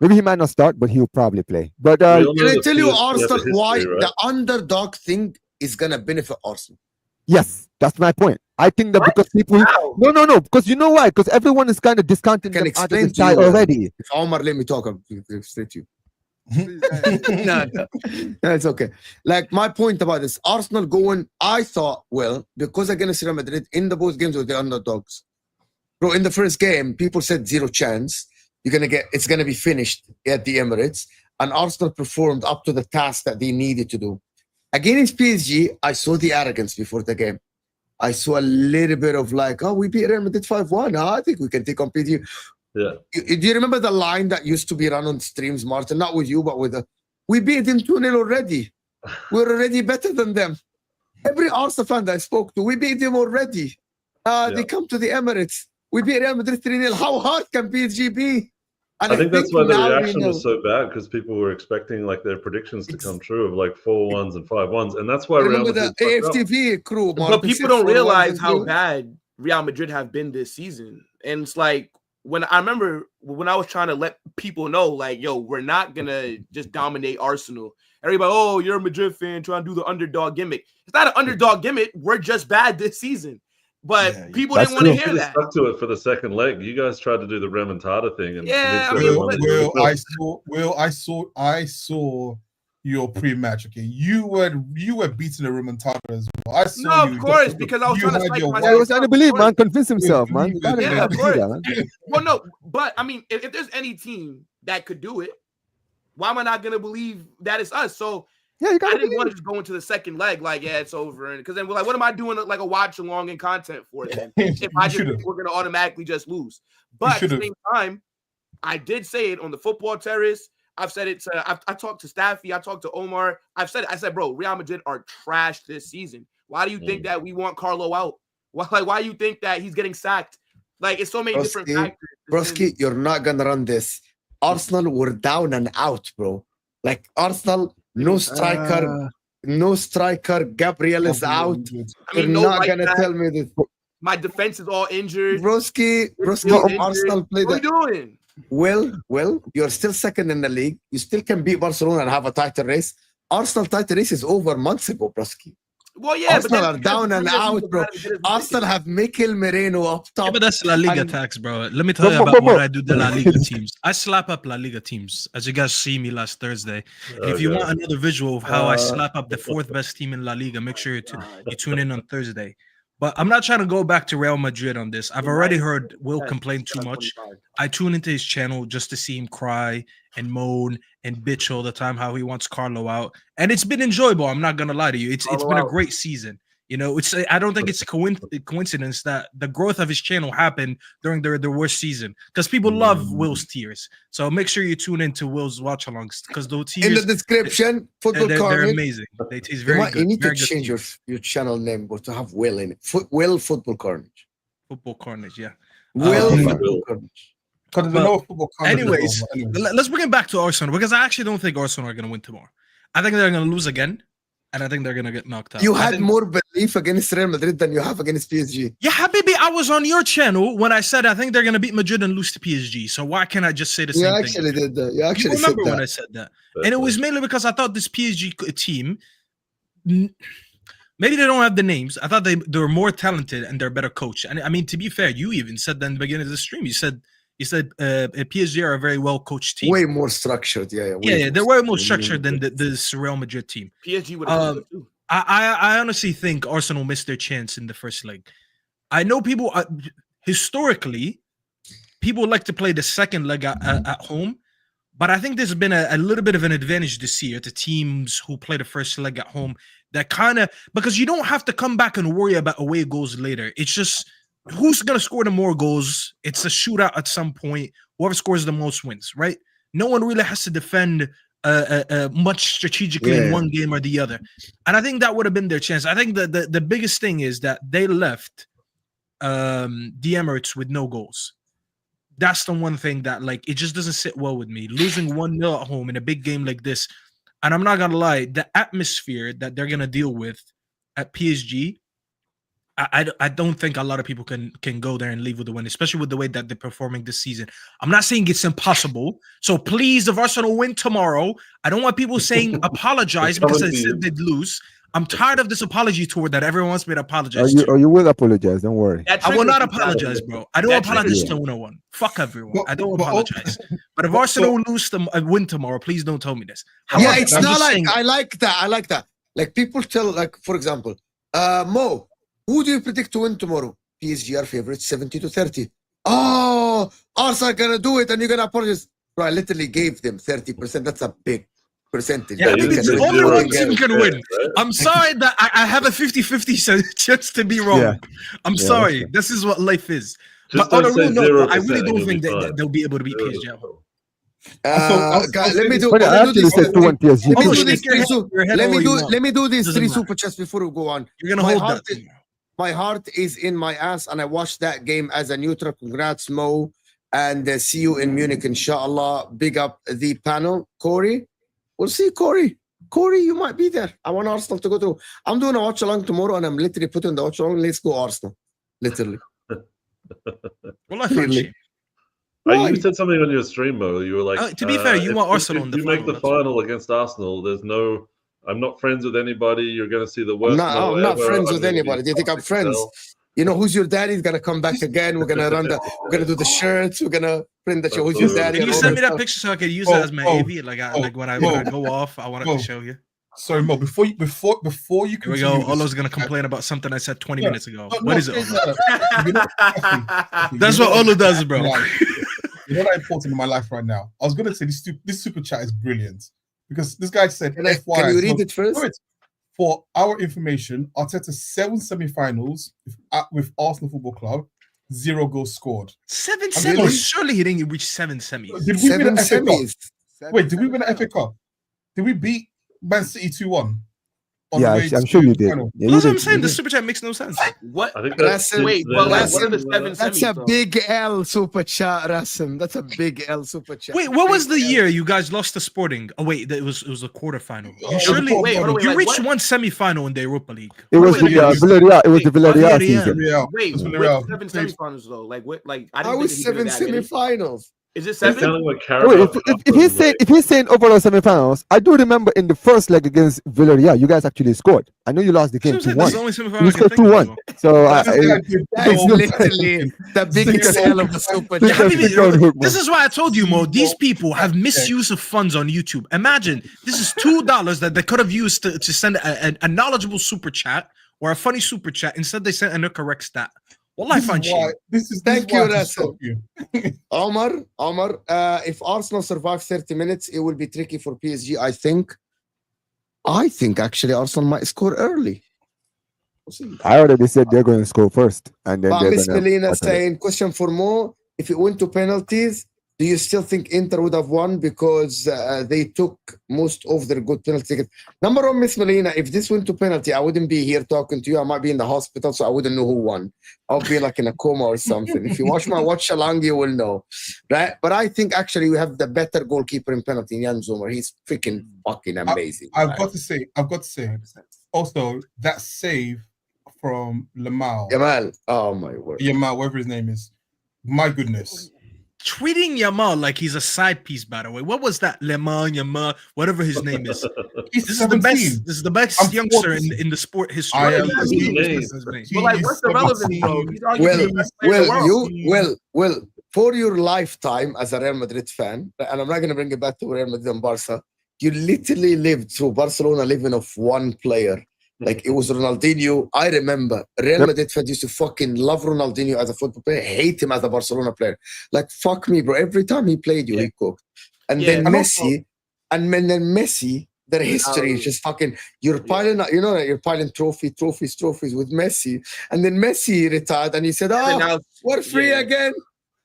E: maybe he might not start, but he'll probably play. But
A: can I tell you, Arsenal, why the underdog thing is gonna benefit Arsenal?
E: Yes, that's my point. I think that because people no, because you know why? Because everyone is kind of discounting them out of the side already.
A: If Omar let me talk, I'll straight to you. No, it's okay. Like my point about this, Arsenal going, I thought, well, because against Real Madrid in the both games with the underdogs. Bro, in the first game, people said 0 chance. It's gonna be finished at the Emirates. And Arsenal performed up to the task that they needed to do. Against PSG, I saw the arrogance before the game. I saw a little bit of like, oh, we beat Real Madrid 5-1. I think we can take on PSG.
F: Yeah.
A: Do you remember the line that used to be run on streams, Martin? Not with you, but with we beat them 2-0 already. We're already better than them. Every Arsenal fan that I spoke to, we beat them already. They come to the Emirates. We beat Real Madrid 3-0. How hard can PSG be? And
F: I think that's why the reaction was so bad, because people were expecting like their predictions to come true of like 4-1s and 5-1s, and that's why Real Madrid
A: the AFTV crew.
D: But people don't realize how bad Real Madrid have been this season, and it's like when I remember when I was trying to let people know, like, yo, we're not gonna just dominate Arsenal. Everybody, oh, you're a Madrid fan trying to do the underdog gimmick. It's not an underdog gimmick. We're just bad this season. But people didn't want to hear that.
F: Stuck to it for the second leg. You guys tried to do the remontada thing, and
C: I saw your pre-match. Okay, you were beating the remontada as well. I saw
D: of course, because I was trying to fight myself.
E: I was trying to believe, man. Convince himself, man.
D: Yeah, of course. Well, no, but I mean, if there's any team that could do it, why am I not gonna believe that it's us? So.
E: Yeah,
D: I didn't want to just go into the second leg like, yeah, it's over. Because then we're like, what am I doing like a watch along and content for then? If I just think we're going to automatically just lose. But at the same time, I did say it on the football terrace. I've said it to, I talked to Staffy. I talked to Omar. I said, bro, Real Madrid are trash this season. Why do you think that we want Carlo out? Why do you think that he's getting sacked? Like, it's so many different factors.
A: Broski, you're not going to run this. Arsenal were down and out, bro. Like, Arsenal... No striker. Gabriel is out.
D: I mean,
A: you're not gonna tell me this.
D: My defense is all injured.
A: Broski, Arsenal played.
D: What are you doing?
A: Well, you're still second in the league. You still can beat Barcelona and have a title race. Arsenal title race is over months ago, Broski.
D: Well, yeah,
A: Arsenal are down and out, bro. Arsenal have Mikel Merino up top.
B: Yeah, but that's La Liga tax, bro. Let me tell you about what I do to La Liga teams. I slap up La Liga teams, as you guys see me last Thursday. If you want another visual of how I slap up the 4th best team in La Liga, make sure you tune in on Thursday. But I'm not trying to go back to Real Madrid on this. I've already heard Will complain too much. I tune into his channel just to see him cry and moan and bitch all the time how he wants Carlo out. And it's been enjoyable. I'm not going to lie to you. It's been a great season. You know, I don't think it's a coincidence that the growth of his channel happened during the worst season, because people love Will's tears. So make sure you tune into Will's watch alongs, because those tears
A: in the description, football
B: they're
A: carnage.
B: Amazing. He's very good.
A: You need to change your channel name, but to have Will in it. Will Football Carnage.
B: Football Carnage, yeah.
E: Will
A: Football Carnage.
B: Anyways, let's bring it back to Arsenal, because I actually don't think Arsenal are going to win tomorrow. I think they're going to lose again. And I think they're going to get knocked out.
A: You had more belief against Real Madrid than you have against PSG.
B: Yeah, Habibi, I was on your channel when I said I think they're going to beat Madrid and lose to PSG. So why can't I just say the same thing?
A: You actually did that. You actually
B: remember when I said that. And it was mainly because I thought this PSG team, maybe they don't have the names. I thought they were more talented and they're better coached. And I mean, to be fair, you even said that in the beginning of the stream. You said PSG are a very well coached team,
A: way more structured. They're
B: way more structured than the Real Madrid team.
D: PSG would have too.
B: I honestly think Arsenal missed their chance in the first leg. I know people historically people like to play the second leg at home, but I think there's been a little bit of an advantage this year to teams who play the first leg at home. That kind of, because you don't have to come back and worry about away goals later. It's just who's going to score the more goals. It's a shootout at some point. Whoever scores the most wins, right? No one really has to defend much strategically in one game or the other. And I think that would have been their chance. I think the biggest thing is that they left the Emirates with no goals. That's the one thing that, like, it just doesn't sit well with me. Losing 1-0 at home in a big game like this. And I'm not going to lie, the atmosphere that they're going to deal with at PSG, I don't think a lot of people can go there and leave with the win, especially with the way that they're performing this season. I'm not saying it's impossible. So please, if Arsenal win tomorrow, I don't want people saying apologize because I said they'd lose. I'm tired of this apology tour that everyone wants me to apologize to.
E: You will apologize, don't worry.
B: I will not apologize, bro. I don't apologize to 101. Fuck everyone. I don't apologize. But if Arsenal win tomorrow, please don't tell me this.
A: Yeah, it's not like I like that. Like people tell, like, for example, Mo, who do you predict to win tomorrow? PSG are favorites 70-30. Oh, Arsenal gonna do it and you're gonna apologize. Bro, I literally gave them 30%. That's a big percentage.
B: Yeah, the only one team can win. I'm sorry that I have a 50-50 chance to be wrong.
E: Yeah.
B: I'm sorry. This is what life is.
F: Just
B: But on a
F: don't say
B: real note, I
F: 0%
B: really don't
F: and
B: think
F: you'll be
B: that
F: fine.
B: they'll be able to beat PSG at home.
A: Guys, let me do.
E: But I actually said 2-1 PSG.
A: Let me do
B: shake
A: this.
B: your head, your head all you want.
A: Let me do these
B: Doesn't
A: three
B: matter.
A: super chats before we go on.
B: You're gonna hold that.
A: My heart is in my ass, and I watched that game as a neutral. Congrats, Mo, and see you in Munich, inshallah. Big up the panel, Corey. We'll see, Corey. Corey, you might be there. I want Arsenal to go through. I'm doing a watch along tomorrow, and I'm literally putting the watch along. Let's go, Arsenal. Literally.
B: Well, I find you.
F: You said something on your stream, Mo. You were like,
B: to be fair, you want Arsenal in the
F: you
B: final.
F: make the final against Arsenal. There's no. I'm not friends with anybody. You're going to see the worst.
A: I'm not friends with anybody. Do you think I'm friends? You know who's your daddy? He's gonna come back again. We're gonna we're gonna do the shirts. We're gonna print the show. Who's your daddy?
B: Can you send me that picture so I can use it as my AV? Like when I go off, I want to show you.
C: Sorry, Mo. Before you
B: Here we go.
C: continue
B: Olo's gonna complain about something I said 20 minutes ago. What is it, Olo? That's what Olo does, bro.
C: You're not important in my life right now. I was gonna say this super chat is brilliant because this guy said,
A: Can you read it first?
C: For our information, Arteta 7 semi-finals with Arsenal Football Club, 0 goals scored.
B: 7 semis? Surely he didn't reach 7 semis.
C: Did we win the FA Cup? Wait, did we win the FA Cup? Did we beat Man City 2-1?
E: Yeah, I'm sure you did. Yeah,
B: that's what I'm saying. The super chat makes no sense.
D: What?
F: I think that's
D: Wait, but what are the 7
A: That's
D: semis,
A: a
D: though?
A: big L super chat, Rasim. That's a big L super chat.
B: Wait, what was the year you guys lost to Sporting? Oh wait, it was a quarterfinal. You surely you reached one semi-final in the Europa League.
E: It was the Villarreal. It was the Villarreal season.
D: Wait,
C: Villarreal.
D: 7 semifinals though? Like what? Like I
A: I
D: didn't
A: was
D: think it
A: 7
D: that many.
A: semifinals.
D: Is it
F: It's
D: 7?
F: kind of like
E: If he's saying overall semifinals, I do remember in the first leg against Villarreal, you guys actually scored. I know you lost the game 2-1.
B: That's the only semifinal
E: You
B: I can
E: scored
B: think of.
E: 2-1. So
A: That is literally the biggest L of the super
B: Yeah,
A: chat.
B: this is why I told you, Mo. These people have misuse of funds on YouTube. Imagine this is $2 that they could have used to send a knowledgeable super chat or a funny super chat. Instead, they sent a correct stat. Well, I find you.
A: Thank you, Russell. Omar, if Arsenal survive 30 minutes, it will be tricky for PSG. I think actually Arsenal might score early. We'll see.
E: I already said they're going to score first, and then
A: But
E: they're
A: Miss
E: going
A: Melina
E: to.
A: saying, question for Mo, if it went to penalties, do you still think Inter would have won because they took most of their good penalty tickets? Number one, Miss Melina, if this went to penalty, I wouldn't be here talking to you. I might be in the hospital, so I wouldn't know who won. I'll be like in a coma or something. If you watch my watch along, you will know. Right? But I think actually we have the better goalkeeper in penalty, Jan Zomer. He's freaking fucking amazing.
C: I've got to say, also that save from Lamau.
A: Jamal, oh my word.
C: Yamal, whatever his name is. My goodness.
B: Treating Yamal like he's a side piece, by the way. What was that? Yamal, whatever his name is.
C: He's
B: This is the
C: 17.
B: best. This is the best youngster in the sport history.
C: I am
D: But like, what's the relevance though? He's arguably the best player in the world.
A: For your lifetime as a Real Madrid fan, and I'm not going to bring it back to Real Madrid and Barca, you literally lived through Barcelona living off one player. Like it was Ronaldinho. I remember Real Madrid fans used to fucking love Ronaldinho as a football player, hate him as a Barcelona player. Like fuck me, bro. Every time he played you, he cooked. And then Messi, their history is just fucking. You're piling, you're piling trophies with Messi, and then Messi retired, and he said, "Oh, we're free again."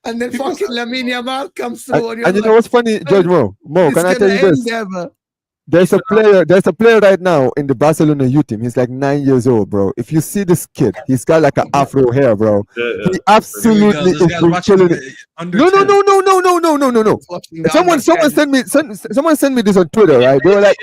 A: And then fucking Lamine Yamal comes through,
E: And you know what's funny, George Mo? Mo, can I tell you this? There's a player right now in the Barcelona youth team. He's like 9 years old, bro. If you see this kid, he's got like an afro hair, bro. He absolutely is killing it. No. Someone sent me this on Twitter, right? They were like,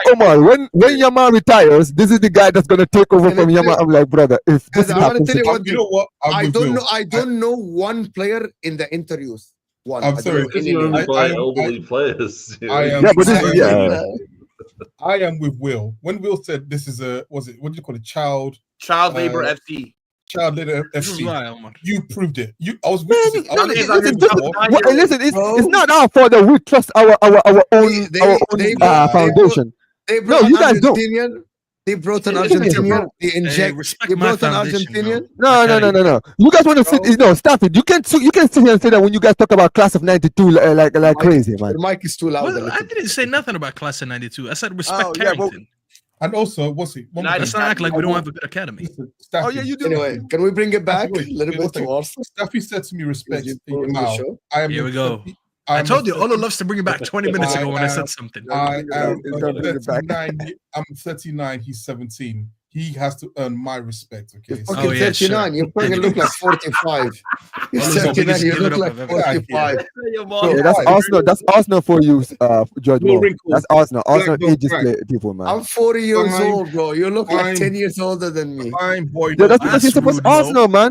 E: Omar, when Yama retires, this is the guy that's gonna take over from Yama. I'm like, brother, if this happens,
C: you know what?
A: I don't know one player in the interviews. One.
C: I'm sorry.
F: Because you only buy elderly players.
C: I am with Will. When Will said this is what do you call it? Child
D: labor FC.
C: Child labor FC.
B: Right,
C: you proved it. I was witnessing.
E: Listen, it's not our fault that we trust our own foundation.
A: No, you guys don't. They brought an Argentinian. They brought an Argentinian.
E: No. You guys want to sit? No, stop it. You can't sit here and say that when you guys talk about class of '92 like crazy, man.
A: The mic is too loud.
B: Well, I didn't say nothing about class of '92. I said respect Carrington.
C: And also, what's it?
B: Let's not act like we don't have a good academy.
C: Staffy,
A: you do. Anyway, can we bring it back a little bit to Arsenal?
C: Staffy said to me, respect.
B: Here we go. I told you, Olo loves to bring it back 20 minutes ago when I said something.
C: I'm 39, he's 17. He has to earn my respect, okay?
A: You're fucking 39, sure. You fucking look like 45. You're 39, you look like 45.
E: That's Arsenal for you, George. That's Arsenal. Arsenal ages people, man.
A: I'm 40 years old, bro. You look like 10 years older than me.
E: That's because he supports Arsenal, man.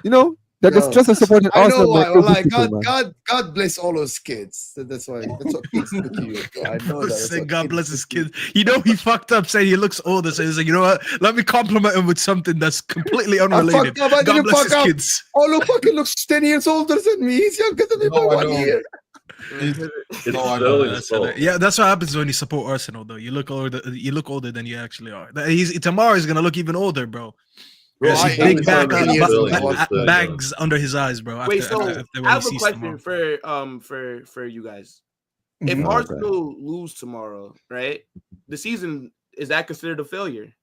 E: You know? That is just a supporting Arsenal.
A: I know why. God bless all those kids. That's what kids do to you. I know that.
B: God bless his kids. You know he fucked up saying he looks older. So he's like, you know what? Let me compliment him with something that's completely unrelated. God bless his kids.
A: Olo fucking looks 10 years older than me. He's younger than me by 1 year.
B: Yeah, that's what happens when you support Arsenal, though. You look older. You look older than you actually are. Tomorrow he's gonna look even older, bro.
A: Bro,
B: big bags under his eyes, bro.
D: Wait, so I have a question for you guys. If Arsenal lose tomorrow, right? The season, is that considered a failure?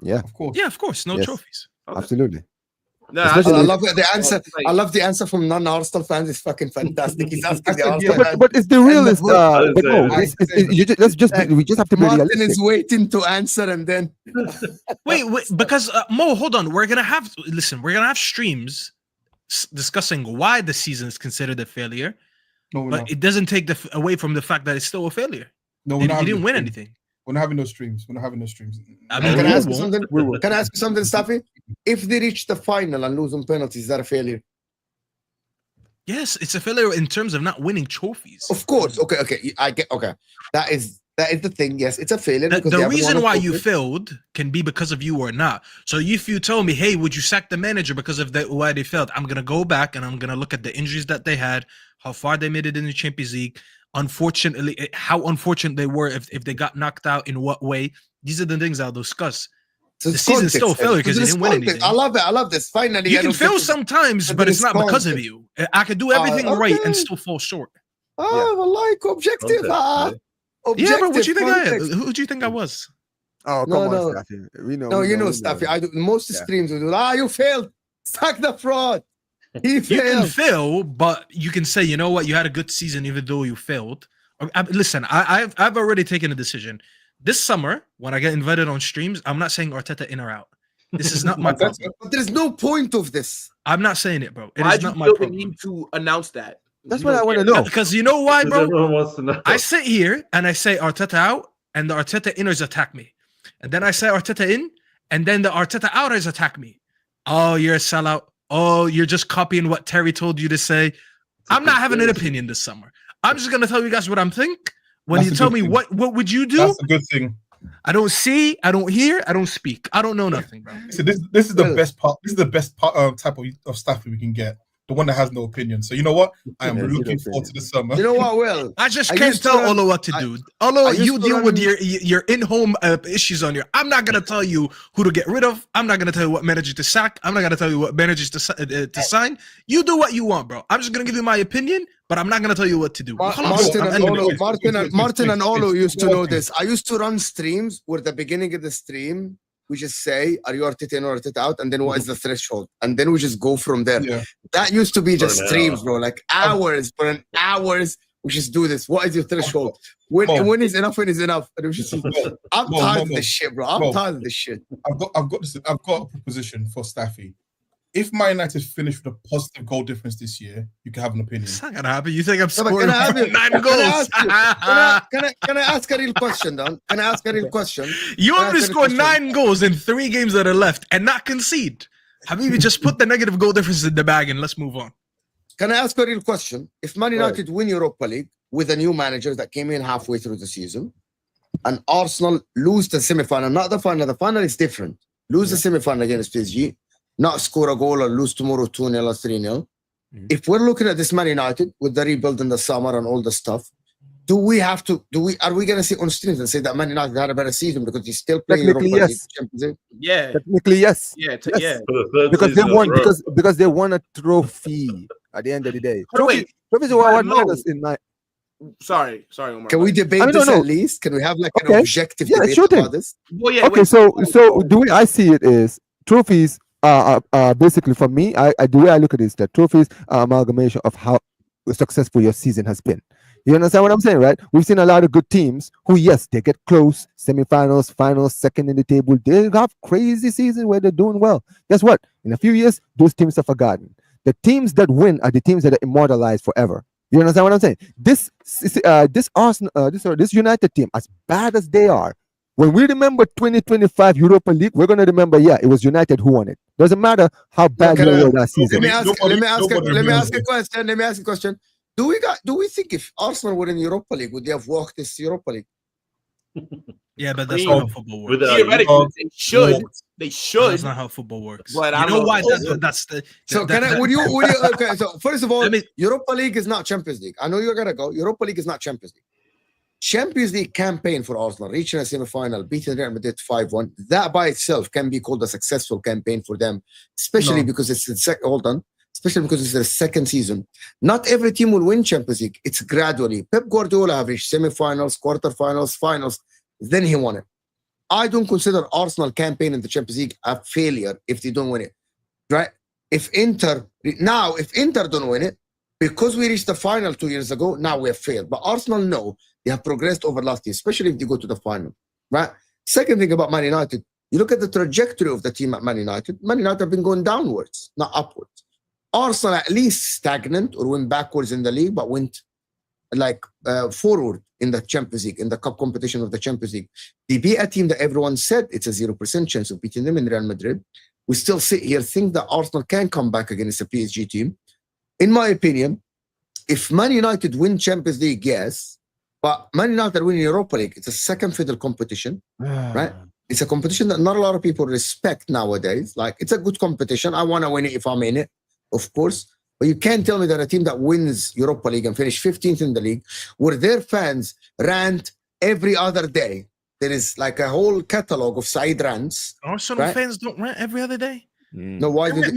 E: Yeah, of course.
B: Yeah, of course. No trophies.
E: Okay. Absolutely.
A: No, I love the answer. I love the answer from non-Arsenal fans. It's fucking fantastic. He's asking the Arsenal
E: but it's the realist. We just have to be realistic.
A: Martin is waiting to answer, and then
B: wait, because Mo, hold on. We're gonna have streams discussing why the season is considered a failure, but it doesn't take away from the fact that it's still a failure.
C: No,
B: he didn't win anything.
C: We're not having no streams.
A: Can I ask you something, Staffy? If they reach the final and lose on penalties, is that a failure?
B: Yes, it's a failure in terms of not winning trophies.
A: Of course. Okay. I get. Okay, that is the thing. Yes, it's a failure.
B: The reason why you failed can be because of you or not. So if you tell me, hey, would you sack the manager because of why they failed? I'm gonna go back and I'm gonna look at the injuries that they had, how far they made it in the Champions League. Unfortunately, how unfortunate they were if they got knocked out, in what way. These are the things I'll discuss. The season's still a failure because they didn't win anything.
A: I love it. I love this. Finally,
B: you can fail sometimes, but it's not because of you. I could do everything right and still fall short.
A: Objective.
B: Yeah, but what do you think I am? Who do you think I was?
E: Oh, come on, Staffy. We know.
A: No, you know, Staffy. I do most streams. We do. You failed. Sack the fraud. You
B: can fail, but you can say, you know what, you had a good season even though you failed. Listen, I've already taken a decision. This summer, when I get invited on streams, I'm not saying Arteta in or out. This is not my problem.
A: But there's no point of this.
B: I'm not saying it, bro.
D: Why do you feel the need to announce that?
E: That's what I want to know.
B: Because you know why, bro?
F: Everyone wants to know.
B: I sit here and I say Arteta out, and the Arteta inners attack me. And then I say Arteta in, and then the Arteta outers attack me. Oh, you're a sellout. Oh, you're just copying what Terry told you to say. I'm not having an opinion this summer. I'm just gonna tell you guys what I'm think. When you tell me what would you do?
C: That's a good thing.
B: I don't see, I don't hear, I don't speak. I don't know nothing, bro.
C: So this is the best part. This is the best part, type of stuff we can get. The one that has no opinion. So you know what? I am looking forward to the summer.
A: You know what, Will?
B: I can't tell Olo what to do. Olo, you deal with your in-home issues on your. I'm not gonna tell you who to get rid of. I'm not gonna tell you what manager to sack. I'm not gonna tell you what managers to sign. You do what you want, bro. I'm just gonna give you my opinion, but I'm not gonna tell you what to do.
A: Martin and Olo used to know this. I used to run streams where the beginning of the stream we just say, are you Arteta in or Arteta out? And then what is the threshold? And then we just go from there. Yeah. That used to be just streams, bro. Like hours, for an hours We just do this. What is your threshold? When is enough? When is enough? And we just see. I'm tired of this shit, bro. I'm tired of this shit.
C: I've got a proposition for Staffy. If Man United finish with a positive goal difference this year, you can have an opinion.
B: It's not gonna happen. You think I'm scoring
A: Can I
B: 9 goals?
A: Can I ask a real question, Don? Can I ask a real question?
B: You want me to score 9 goals in 3 games that are left and not concede? Habibi, just put the negative goal difference in the bag and let's move on.
A: Can I ask a real question? If Man United win Europa League with a new manager that came in halfway through the season, and Arsenal lose the semi-final, not the final is different. Lose the semi-final against PSG, not score a goal or lose tomorrow 2-0 or 3-0. If we're looking at this Man United with the rebuild in the summer and all the stuff, are we going to sit on streams and say that Man United had a better season because he's still playing Europa League, Champions League?
D: Yeah.
E: Technically, yes.
D: Yeah.
E: Yes.
F: For the third
E: Because they
F: season in a
E: won
F: row.
E: because they won a trophy at the end of the day.
D: Wait,
E: Trophies are what matters in my.
D: Sorry, Omar.
A: Can we debate this at least? Can we have like an objective debate about this?
D: Well, yeah,
E: Okay, so the way I see it is trophies are basically, for me, the way I look at it is that trophies are amalgamation of how successful your season has been. You understand what I'm saying, right? We've seen a lot of good teams who, yes, they get close, semifinals, finals, second in the table. They have crazy seasons where they're doing well. Guess what? In a few years, those teams are forgotten. The teams that win are the teams that are immortalized forever. You understand what I'm saying? This United team, as bad as they are, when we remember 2025 Europa League, we're going to remember, it was United who won it. Doesn't matter how bad they were that season.
A: Let me ask a question. Do we think if Arsenal were in Europa League, would they have walked this Europa League?
B: Yeah, but that's not how football works.
D: Theoretically, they should. They should.
B: That's not how football works.
D: But
B: you know why? That's the.
A: So okay. So first of all, Europa League is not Champions League. I know you're gonna go. Europa League is not Champions League. Champions League campaign for Arsenal, reaching a semi-final, beating Real Madrid 5-1. That by itself can be called a successful campaign for them, especially because it's the second. Hold on. Especially because it's their second season. Not every team will win Champions League. It's gradually. Pep Guardiola have reached semi-finals, quarterfinals, finals. Then he won it. I don't consider Arsenal campaign in the Champions League a failure if they don't win it. Right? If Inter don't win it, because we reached the final 2 years ago, now we have failed. But Arsenal know they have progressed over last year, especially if they go to the final. Right? Second thing about Man United, you look at the trajectory of the team at Man United. Man United have been going downwards, not upwards. Arsenal at least stagnant or went backwards in the league, but went forward in the Champions League, in the cup competition of the Champions League. They beat a team that everyone said it's a 0% chance of beating them in Real Madrid. We still sit here, think that Arsenal can come back against a PSG team. In my opinion, if Man United win Champions League, yes, but Man United win Europa League, it's a second fiddle competition, right? It's a competition that not a lot of people respect nowadays. Like, it's a good competition. I want to win it if I'm in it, of course. But you can't tell me that a team that wins Europa League and finish 15th in the league, where their fans rant every other day. There is like a whole catalog of side rants.
B: Arsenal fans don't rant every other day.
A: No, why do they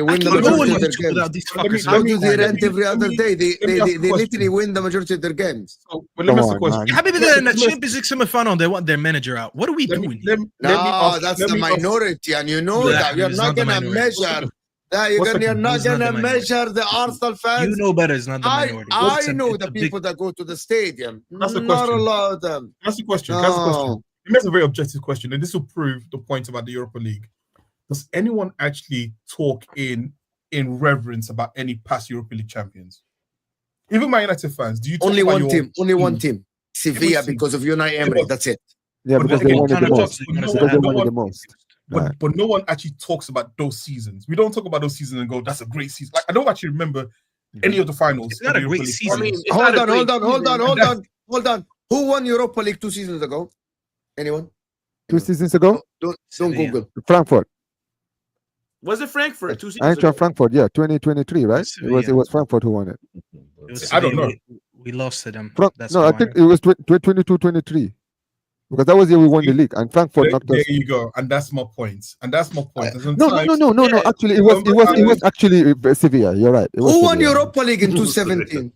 A: win the majority of their games? How do they rant every other day? They literally win the majority of their games.
C: So, let me ask a question.
B: Habibi, they're in the Champions League semi-final. They want their manager out. What are we doing?
A: No, that's the minority, and you know that. You're not going to measure. You're not going to measure the Arsenal fans.
B: You know better. It's not the minority.
A: I know the people that go to the stadium.
C: That's the
A: not
C: question.
A: a lot of them.
C: That's the question.
A: No.
C: That's the question. That's a very objective question, and this will prove the point about the Europa League. Does anyone actually talk in reverence about any past Europa League champions? Even Man United fans, do you talk
A: only
C: about
A: one team? Only one team. Sevilla, because of Unai Emery. That's it.
E: Yeah, because they wanted the most. Because they wanted the most.
C: But no one actually talks about those seasons. We don't talk about those seasons and go, "That's a great season." Like, I don't actually remember any of the finals.
B: It's not a great season.
D: I mean,
A: Hold on. Who won Europa League 2 seasons ago? Anyone?
E: 2 seasons ago?
A: Don't Google.
E: Frankfurt.
D: Was it Frankfurt 2 seasons
E: ago? Frankfurt, yeah, 2023, right? It was Frankfurt who won it.
B: I don't know. We lost to them.
E: I think it was 22-23. Because that was the year we won the league, and Frankfurt knocked us.
C: There you go, and that's my point. No.
E: Actually, it was actually Sevilla. You're right.
A: Who won Europa League in 2017?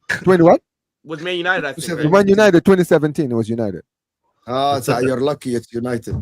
E: 20 what?
D: With Man United, I think.
E: Man United 2017. It was United.
A: So you're lucky it's United.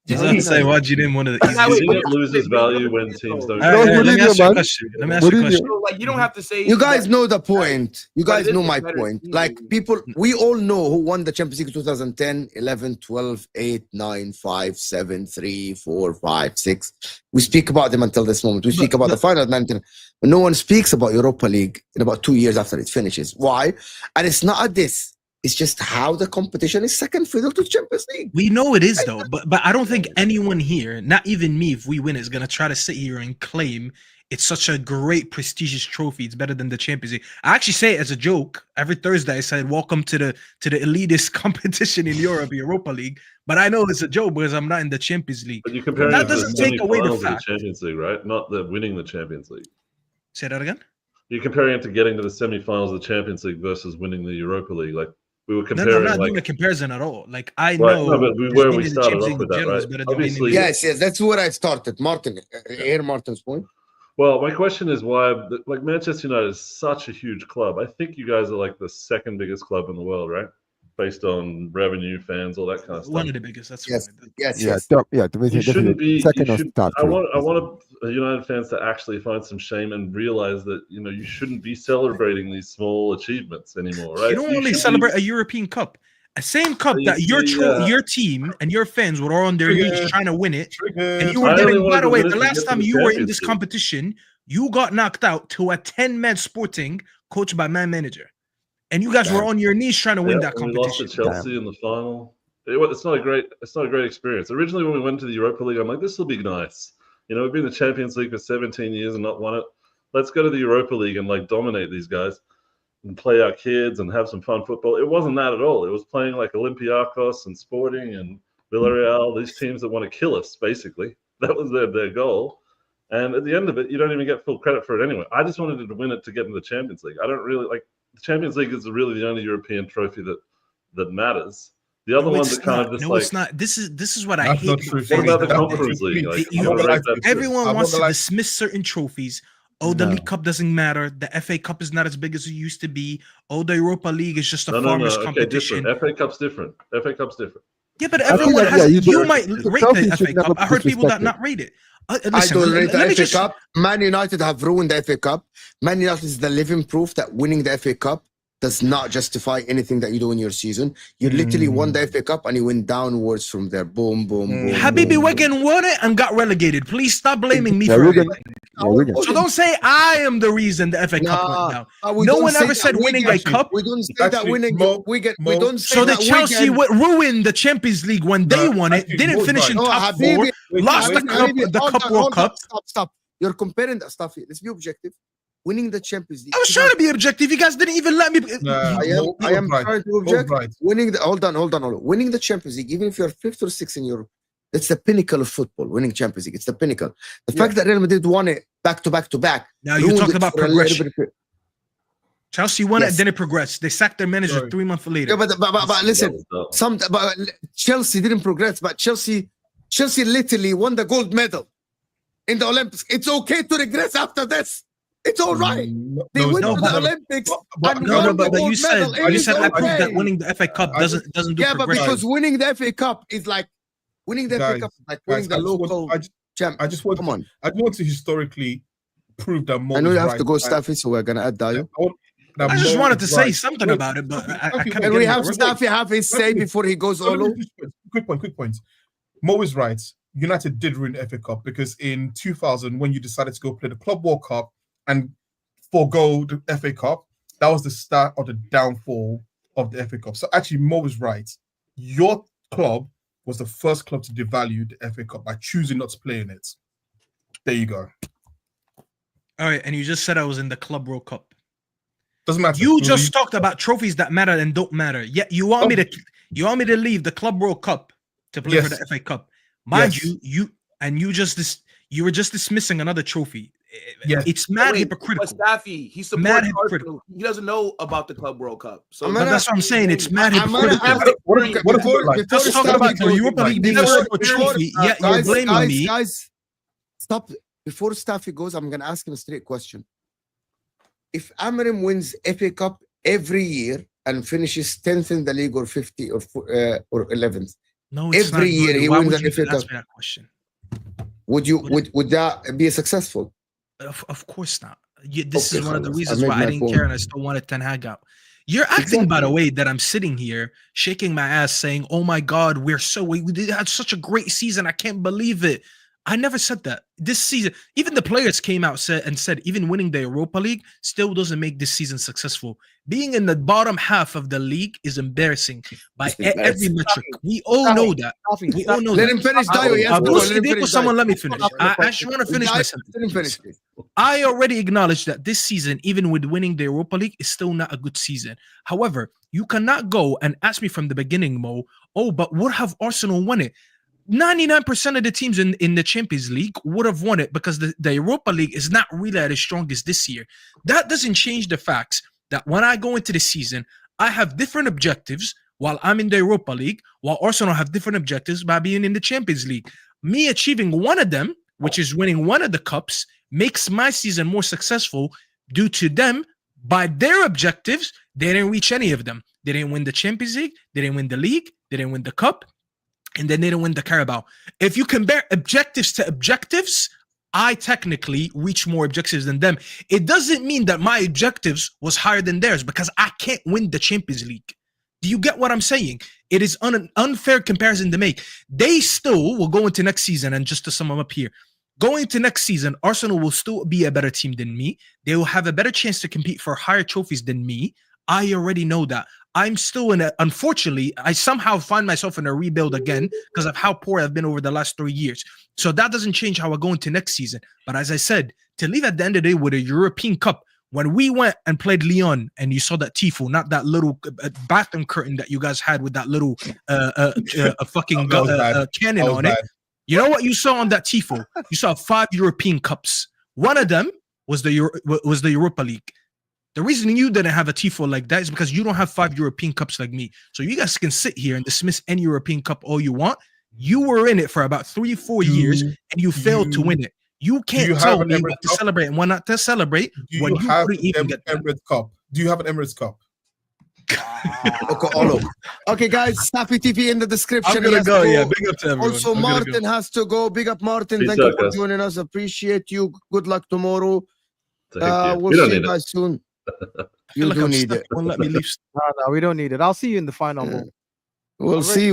B: I was about to say, why'd you name one of the
D: Now, wait,
B: easiest?
F: You think it loses value when teams don't.
B: Let me
E: Mourinho,
B: ask you a
E: man.
B: question. Let me ask you a question.
D: So, like, you don't have to say.
A: You guys
D: that-
A: know the point. You
D: But
A: guys
D: it is
A: know
D: a
A: my
D: better
A: point.
D: team.
A: Like people, we all know who won the Champions League in 2010, 11, 12, 8, 9, 5, 7, 3, 4, 5, 6. We speak about them until this moment. We speak about the final mountain. But no one speaks about Europa League in about 2 years after it finishes. Why? And it's not at this. It's just how the competition is second fiddle to Champions League.
B: We know it is though, but I don't think anyone here, not even me, if we win, is gonna try to sit here and claim it's such a great prestigious trophy. It's better than the Champions League. I actually say it as a joke every Thursday. I said, "Welcome to the elitist competition in Europe, Europa League." But I know it's a joke because I'm not in the Champions League.
F: But you're comparing
B: That
F: it to the
B: doesn't take away the
F: semi-finals of the
B: fact.
F: Champions League, right? Not the winning the Champions League.
B: Say that again.
F: You're comparing it to getting to the semi-finals of the Champions League versus winning the Europa League. Like we were
B: No,
F: comparing,
B: no, I'm not
F: like
B: doing a comparison at all. Like I
F: right,
B: know,
F: no, but
B: just
F: where
B: being
F: we
B: in the
F: started
B: Champions
F: off
B: League
F: with
B: in
F: that,
B: general is
F: right?
B: better than being in
F: Obviously,
B: the
A: Yes, that's where I started. Martin, hear Martin's point.
F: well, my question is why, like Manchester United is such a huge club. I think you guys are like the second biggest club in the world, right? Based on revenue, fans, all that kind of stuff.
B: one of the biggest. That's
A: Yes,
B: one of the
A: yes,
E: Yeah,
A: yes.
E: top, yeah,
F: You shouldn't be.
E: second
F: You
E: or
F: should,
E: top
F: I
E: three.
F: want United fans to actually find some shame and realize that you shouldn't be celebrating these small achievements anymore, right?
B: You don't only
F: should
B: celebrate a European Cup, a same cup
F: You
B: that
F: see,
B: your team and your fans were on their knees
C: Trigger.
B: trying to win it, and
C: Trigger.
B: you were
F: I only
B: getting.
F: wanted
B: By the
F: to
B: way,
F: win it
B: the
F: to
B: last
F: get to
B: time
F: the
B: you were in
F: Champions
B: this
F: League.
B: competition, you got knocked out to a 10-man Sporting coached by Man Manager, and you guys were on your knees trying to win that
F: and we lost to
B: competition.
F: Chelsea in the final. It's not a great experience. Originally, when we went to the Europa League, I'm like, this will be nice. We've been in the Champions League for 17 years and not won it. Let's go to the Europa League and like dominate these guys and play our kids and have some fun football. It wasn't that at all. It was playing like Olympiacos and Sporting and Villarreal, these teams that want to kill us, basically. That was their goal. And at the end of it, you don't even get full credit for it anyway. I just wanted to win it to get into the Champions League. I don't really like the Champions League is really the only European trophy that matters. The other ones are kind of just
B: it's not. This is what I
C: That's
B: hate.
C: not true.
F: What about the
C: That's
F: Conference
C: not
F: League?
C: true.
F: Like,
B: You-
F: I'm gonna rate that too.
B: Everyone
C: I'm
B: wants
C: not
B: to
C: gonna lie.
B: dismiss certain trophies. Oh, the
E: No.
B: League Cup doesn't matter. The FA Cup is not as big as it used to be. Oh, the Europa League is just a
F: No.
B: farmers
F: Okay,
B: competition.
F: different. FA Cup's different.
B: Yeah, but
E: I feel
B: everyone
E: like,
B: has.
E: yeah,
B: You might
E: the
B: rate
E: trophy
B: the
E: should
B: FA
E: never
B: Cup.
E: be
B: I heard people that
E: disrespected.
B: not rate it.
A: I
B: Listen,
A: don't rate
B: let me
A: the FA
B: just.
A: Cup. Man United have ruined the FA Cup. Man United is the living proof that winning the FA Cup does not justify anything that you do in your season. You literally won the FA Cup and you went downwards from there. Boom, boom, boom.
B: Habibi
A: boom,
B: Wigan won it and got relegated. Please stop blaming me
E: Yeah,
B: for
E: Wigan.
B: everything.
E: Yeah, Wigan.
B: So don't say I am the reason the FA Cup went down.
A: we
B: No
A: don't
B: one
A: say
B: ever
A: that
B: said winning a
A: Wigan-
B: cup.
A: We don't say that
C: Actually,
A: winning. We
C: Mo,
A: don't say
B: So the
A: that
B: Chelsea
A: Wigan-
B: ruined the Champions League when they
C: No,
B: won it,
C: actually,
B: didn't
C: Mo's
B: finish
C: right.
B: in
A: No,
B: top
A: Habibi,
B: four, lost the cup,
A: Habibi,
B: the
A: hold
B: Cup
A: on,
B: World
A: hold on,
B: Cup.
A: Stop. You're comparing that stuff here. Let's be objective. Winning the Champions League.
B: I was trying to be objective. You guys didn't even let me.
C: Nah,
A: I am
C: right.
A: trying to
C: Mo's
A: object.
C: right.
A: Winning the hold on. Winning the Champions League, even if you're fifth or sixth in Europe, it's the pinnacle of football. Winning Champions League, it's the pinnacle. The fact that Real Madrid won it back to back.
B: Now you
A: ruined
B: talked
A: it
B: about
A: for a little
B: progression.
A: bit.
B: Chelsea won
A: Yes.
B: it, didn't progress. They sacked their manager
C: Sorry.
B: 3 months later.
A: Yeah, but listen, but Chelsea didn't progress, but Chelsea literally won the gold medal in the Olympics. It's okay to regress after this. It's all right. They
C: it's
A: went
C: not.
A: to the Olympics
C: But-
A: and
B: No,
A: won the
B: but
A: gold
B: you said
A: medal. It
B: you
A: is
B: said I proved that
A: okay.
B: winning the FA Cup doesn't do
A: Yeah, but
B: progression.
A: because winning the FA Cup is like winning the FA
C: Guys,
A: Cup is like winning the local champ.
C: I just want
A: Come on.
C: I want to historically prove that Mo
A: I know
C: is
A: you have
C: right.
A: to go Staffy, so we're gonna add Dayo.
B: I just
C: Mo
B: wanted to
C: is
B: say
C: right.
B: something
C: Wait,
B: about it, but I
C: Staffy,
B: kept
A: And
C: wait,
A: we
B: getting
A: have
C: wait,
A: Staffy have his say
C: wait.
A: before he goes
C: No, let
A: all
C: me just- Quick point. Mo is right. United did win the FA Cup because in 2000, when you decided to go play the Club World Cup and forego the FA Cup, that was the start of the downfall of the FA Cup. So actually, Mo is right. Your club was the first club to devalue the FA Cup by choosing not to play in it. There you go.
B: All right, and you just said I was in the Club World Cup.
C: Doesn't matter.
B: You just talked about trophies that matter and don't matter. Yet you want me to leave the Club World Cup to play for
C: Yes.
B: the FA Cup. Mind
C: Yes.
B: you were just dismissing another trophy.
C: Yes.
B: It's mad
D: Wait,
B: hypocritical.
D: But Staffy, he
B: Mad
D: supports
B: hypocritical.
D: Arsenal. He doesn't know about the Club World Cup. So
B: But that's what I'm saying. It's mad
A: I'm gonna
B: hypocritical.
A: ask-
C: What is it like?
B: Just talking about the Europa League being a super trophy, yet you're blaming me.
A: Guys, stop. Before Staffy goes, I'm gonna ask him a straight question. If Amorim wins FA Cup every year and finishes 10th in the league or 50 or 11th,
B: No, it's
A: Every
B: not
A: year
B: good.
A: he
B: Why
A: wins
B: would
A: an
B: you
A: FA
B: even ask
A: Cup.
B: me that question?
A: Would that be successful?
B: Of course not. This
A: Okay,
B: is one of the
A: خلاص. I
B: reasons
A: made
B: why I
A: my
B: didn't
A: point.
B: care and I still wanted Ten Hag out. You're acting, by the
A: Exactly.
B: way, that I'm sitting here shaking my ass saying, oh my God, we had such a great season. I can't believe it. I never said that. This season, even the players came out said even winning the Europa League still doesn't make this season successful. Being in the bottom half of the league is embarrassing by
A: It's embarrassing.
B: every metric. We all know that. We all know
A: Let
B: that.
A: him finish, Dio. He has to go.
B: Bruce,
A: Let him finish,
B: someone
A: Dio.
B: let me finish. I just want to finish my sentence.
A: Let him finish, please.
B: I already acknowledge that this season, even with winning the Europa League, is still not a good season. However, you cannot go and ask me from the beginning, Mo, oh, but would have Arsenal won it? 99% of the teams in the Champions League would have won it because the Europa League is not really at its strongest this year. That doesn't change the facts that when I go into the season, I have different objectives while I'm in the Europa League, while Arsenal have different objectives by being in the Champions League. Me achieving one of them, which is winning one of the cups, makes my season more successful due to them. By their objectives, they didn't reach any of them. They didn't win the Champions League, they didn't win the league, they didn't win the cup, and then they didn't win the Carabao. If you compare objectives to objectives, I technically reach more objectives than them. It doesn't mean that my objectives was higher than theirs because I can't win the Champions League. Do you get what I'm saying? It is an unfair comparison to make. They still will go into next season, and just to sum them up here, going to next season, Arsenal will still be a better team than me. They will have a better chance to compete for higher trophies than me. I already know that. I'm still in unfortunately, I somehow find myself in a rebuild again because of how poor I've been over the last 3 years. So that doesn't change how I go into next season. But as I said, to leave at the end of the day with a European Cup, when we went and played Lyon and you saw that tifo, not that little bathroom curtain that you guys had with that little fucking cannon on it. You know what you saw on that tifo? You saw 5 European Cups. One of them was the Europa League. The reason you didn't have a tifo like that is because you don't have 5 European Cups like me. So you guys can sit here and dismiss any European Cup all you want. You were in it for about 3-4 years and you failed to win it. You can't tell me what to celebrate and what not to celebrate when you couldn't even get that.
C: Emirates Cup? Do you have an Emirates Cup?
A: Okay, guys, Staffy TV in the description.
B: I'm gonna go. Yeah, big up to everyone.
A: Also, Martin has to go. Big up, Martin.
F: Peace
A: Thank you
F: out,
A: for
F: guys.
A: joining us. Appreciate you. Good luck tomorrow.
F: Thank you.
A: We'll see you guys soon. You do need it.
B: Won't let me leave.
G: No, we don't need it. I'll see you in the final.
A: Yeah. We'll see.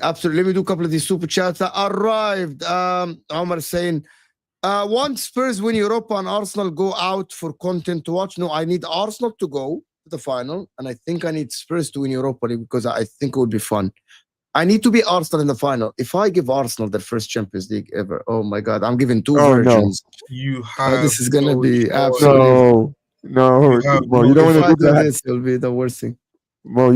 A: Absolutely. Let me do a couple of these super chats that arrived. Omar saying, once Spurs win Europa and Arsenal go out for content to watch. No, I need Arsenal to go to the final, and I think I need Spurs to win Europa League because I think it would be fun. I need to be Arsenal in the final. If I give Arsenal their first Champions League ever, oh my God, I'm giving 2 virgins.
C: No. You have
A: this is gonna be absolutely
E: no. You don't want to do that.
A: This will be the worst thing.
E: Well,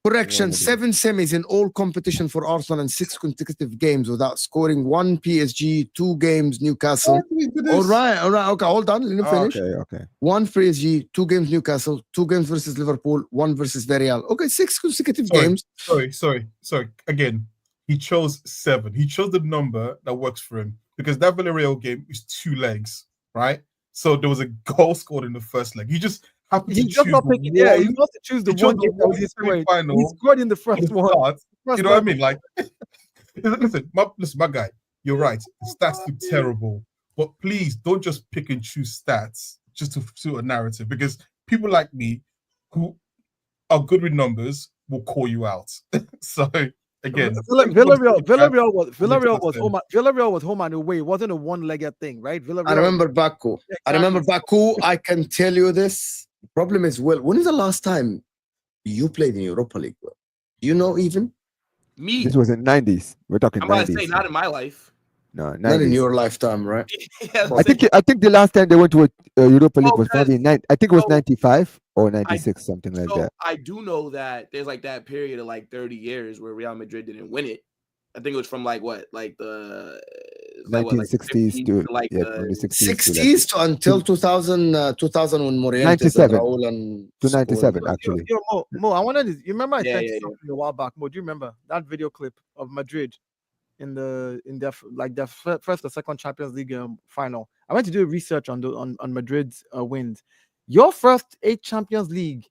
A: correction: 7 semis in all competition for Arsenal and 6 consecutive games without scoring. 1 PSG, 2 games Newcastle. All right. Okay, hold on. Let me finish.
E: Okay.
A: 1 PSG, 2 games Newcastle, 2 games versus Liverpool, 1 versus Villarreal. Okay, 6 consecutive games.
C: Sorry. Again, he chose 7. He chose the number that works for him because that Villarreal game is 2 legs, right? So there was a goal scored in the first leg. He just happened to choose
G: he wants to choose the one game that was his final. He scored in the first one.
C: You know what I mean? Like, listen, my guy, you're right. The stats look terrible, but please don't just pick and choose stats just to suit a narrative because people like me who are good with numbers will call you out. So again,
G: Villarreal was home and away. It wasn't a one-legged thing, right?
A: I remember Baku. I can tell you this. The problem is, when is the last time you played in Europa League? You know, even
D: me.
E: This was in 90s. We're talking 90s.
D: I'm about to say not in my life.
E: No, 90s.
A: Not in your lifetime, right?
D: Yeah,
E: I think the last time they went to a Europa League was probably I think it was 95 or 96, something like that.
D: I do know that there's like that period of like 30 years where Real Madrid didn't win it. I think it was from like what, like the
E: 1960s to
D: like
E: the
A: 60s to until 2000 when Morientes
E: 97
A: and
E: to 97 actually.
G: Mo, I wanted to, you remember I sent you something a while back. Mo, do you remember that video clip of Madrid in their first or second Champions League final? I went to do research on Madrid's wins. Your first 8 Champions League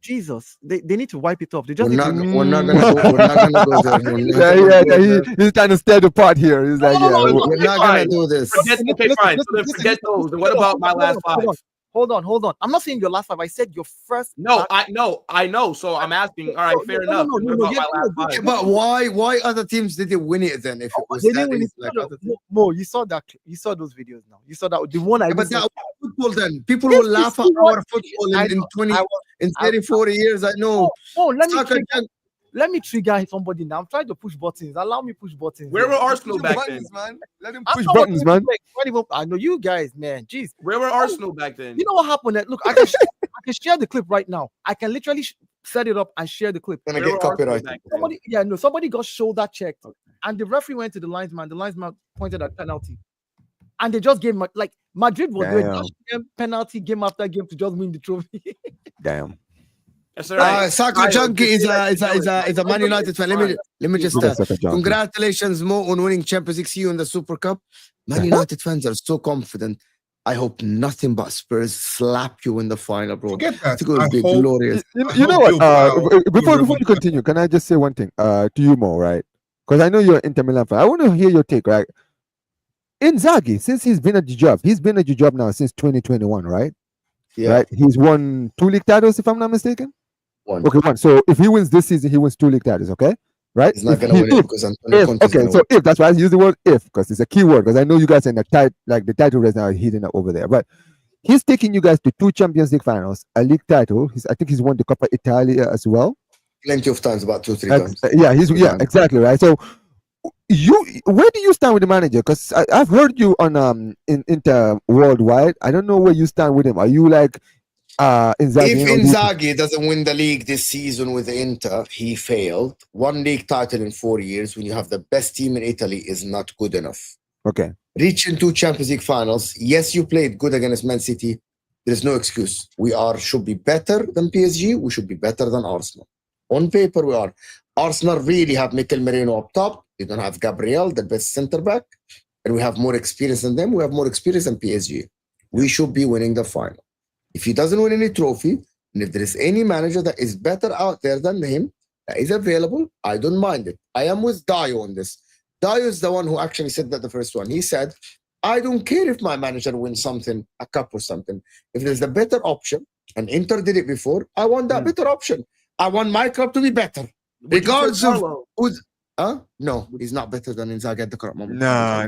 G: Jesus, they need to wipe it off. They just
A: We're
G: need
A: not,
G: to.
A: we're not gonna go. We're not gonna go there. We're not
E: Yeah,
A: gonna
E: yeah,
A: go
E: yeah.
A: there.
E: He's trying to stir the pot here. He's like,
D: No, no,
E: yeah.
D: no,
A: We're
D: okay,
A: not gonna
D: fine.
A: do this.
D: Forget, okay, fine. So then forget those. And what about my last five?
G: Hold on. I'm not saying your last 5. I said your first.
D: No, I know. So I'm asking. All right, fair enough. What about my last
A: Yeah,
D: five?
A: but why other teams didn't win it then? If it was
G: They
A: that
G: didn't win
A: easy,
G: it.
A: like
G: No,
A: other
G: no, Mo, you saw that. You saw those videos now. You saw that the one I.
A: Yeah, but
G: listened
A: that was football then. People
G: Yes,
A: will laugh
G: you
A: at
G: see what-
A: our football
G: I
A: in
G: know,
A: 20,
G: I was-
A: in 30, 40 years. I know.
G: Oh,
A: Soccer
G: let me trigger somebody now. I'm trying to push buttons. Allow me push buttons.
D: Where were Arsenal
E: Push
D: back
E: buttons,
D: then?
E: man. Let him
G: I'm
E: push
G: not
E: buttons, man.
G: I know you guys, man. Jeez.
D: Where were Arsenal back then?
G: You know what happened? Look, I can share the clip right now. I can literally set it up and share the clip.
A: Gonna
D: Where
A: get
D: were Arsenal
A: copyrighted.
D: back then?
G: Somebody got shoulder checked, and the referee went to the linesman. The linesman pointed at penalty, and they just gave Madrid was doing penalty game after game to just win the trophy.
E: Damn.
D: Yes, sir.
A: Soccer Junkie is a Man United fan. Let me just congratulations, Mo, on winning Champions League. See you in the Super Cup. Man United fans are so confident. I hope nothing but Spurs slap you in the final, bro.
C: Forget that.
A: It's going to be glorious.
E: You know what? Before you continue, can I just say one thing to you, Mo, right? Because I know you're an Inter Milan fan. I want to hear your take, right? Inzaghi, since he's been at the job now since 2021, right?
A: Yeah.
E: Right? He's won 2 league titles, if I'm not mistaken.
A: One.
E: Okay, one. So if he wins this season, he wins 2 league titles, okay? Right?
A: He's not going to win it because Antonio Conte is
E: okay,
A: gonna
E: so
A: win.
E: if that's why I use the word if, because it's a key word, because I know you guys are in the title race now are heating up over there. But he's taking you guys to 2 Champions League finals, a league title. I think he's won the Coppa Italia as well.
A: Plenty of times, about 2-3 times.
E: Yeah, exactly, right. So where do you stand with the manager? Because I've heard you on in Inter Worldwide. I don't know where you stand with him. Are you like Inzaghi?
A: If Inzaghi doesn't win the league this season with Inter, he failed. 1 league title in 4 years when you have the best team in Italy is not good enough.
E: Okay.
A: Reaching 2 Champions League finals. Yes, you played good against Man City. There's no excuse. We should be better than PSG. We should be better than Arsenal. On paper, we are. Arsenal really have Mikel Merino up top. They don't have Gabriel, the best center back. And we have more experience than them. We have more experience than PSG. We should be winning the final. If he doesn't win any trophy, and if there is any manager that is better out there than him, that is available, I don't mind it. I am with Dio on this. Dio is the one who actually said that the first one. He said, I don't care if my manager wins something, a cup or something. If there's a better option, and Inter did it before, I want that better option. I want my club to be better. Regardless of who's... No, he's not better than Inzaghi at the current moment.
E: No.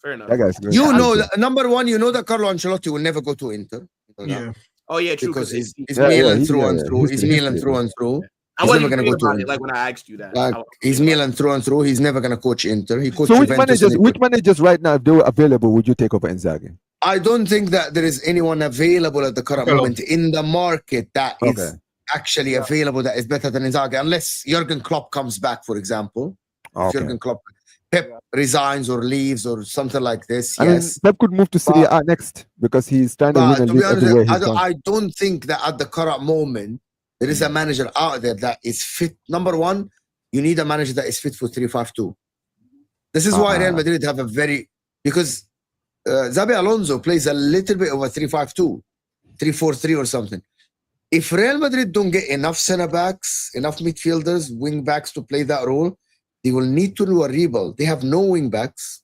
D: Fair enough.
E: That guy's good.
A: You know, number one, you know that Carlo Ancelotti will never go to Inter. You know that?
C: Yeah.
D: Oh yeah, true.
A: Because he's
E: Yeah,
A: Milan
E: yeah,
A: through
E: yeah,
A: and
E: yeah.
A: through. He's
E: History,
A: Milan through and through.
D: I
A: He's
D: wasn't
A: never
D: even
A: gonna go
D: about
A: to
D: it like when I asked you that.
A: Like he's Milan through and through. He's never gonna coach Inter. He coached
E: So which
A: Juventus.
E: managers right now, if they were available, would you take over Inzaghi?
A: I don't think that there is anyone available at the current moment in the market that is actually available that is better than Inzaghi, unless Jurgen Klopp comes back, for example. If Jurgen Klopp, Pep resigns or leaves or something like this.
E: I mean, Pep could move to Serie A next because he's trying to win a league everywhere he's gone.
A: I don't think that at the current moment there is a manager out there that is fit. Number one, you need a manager that is fit for 3-5-2. This is why Real Madrid have a because Xabi Alonso plays a little bit of a 3-5-2, 3-4-3 or something. If Real Madrid don't get enough center backs, enough midfielders, wing backs to play that role, they will need to do a rebuild. They have no wing backs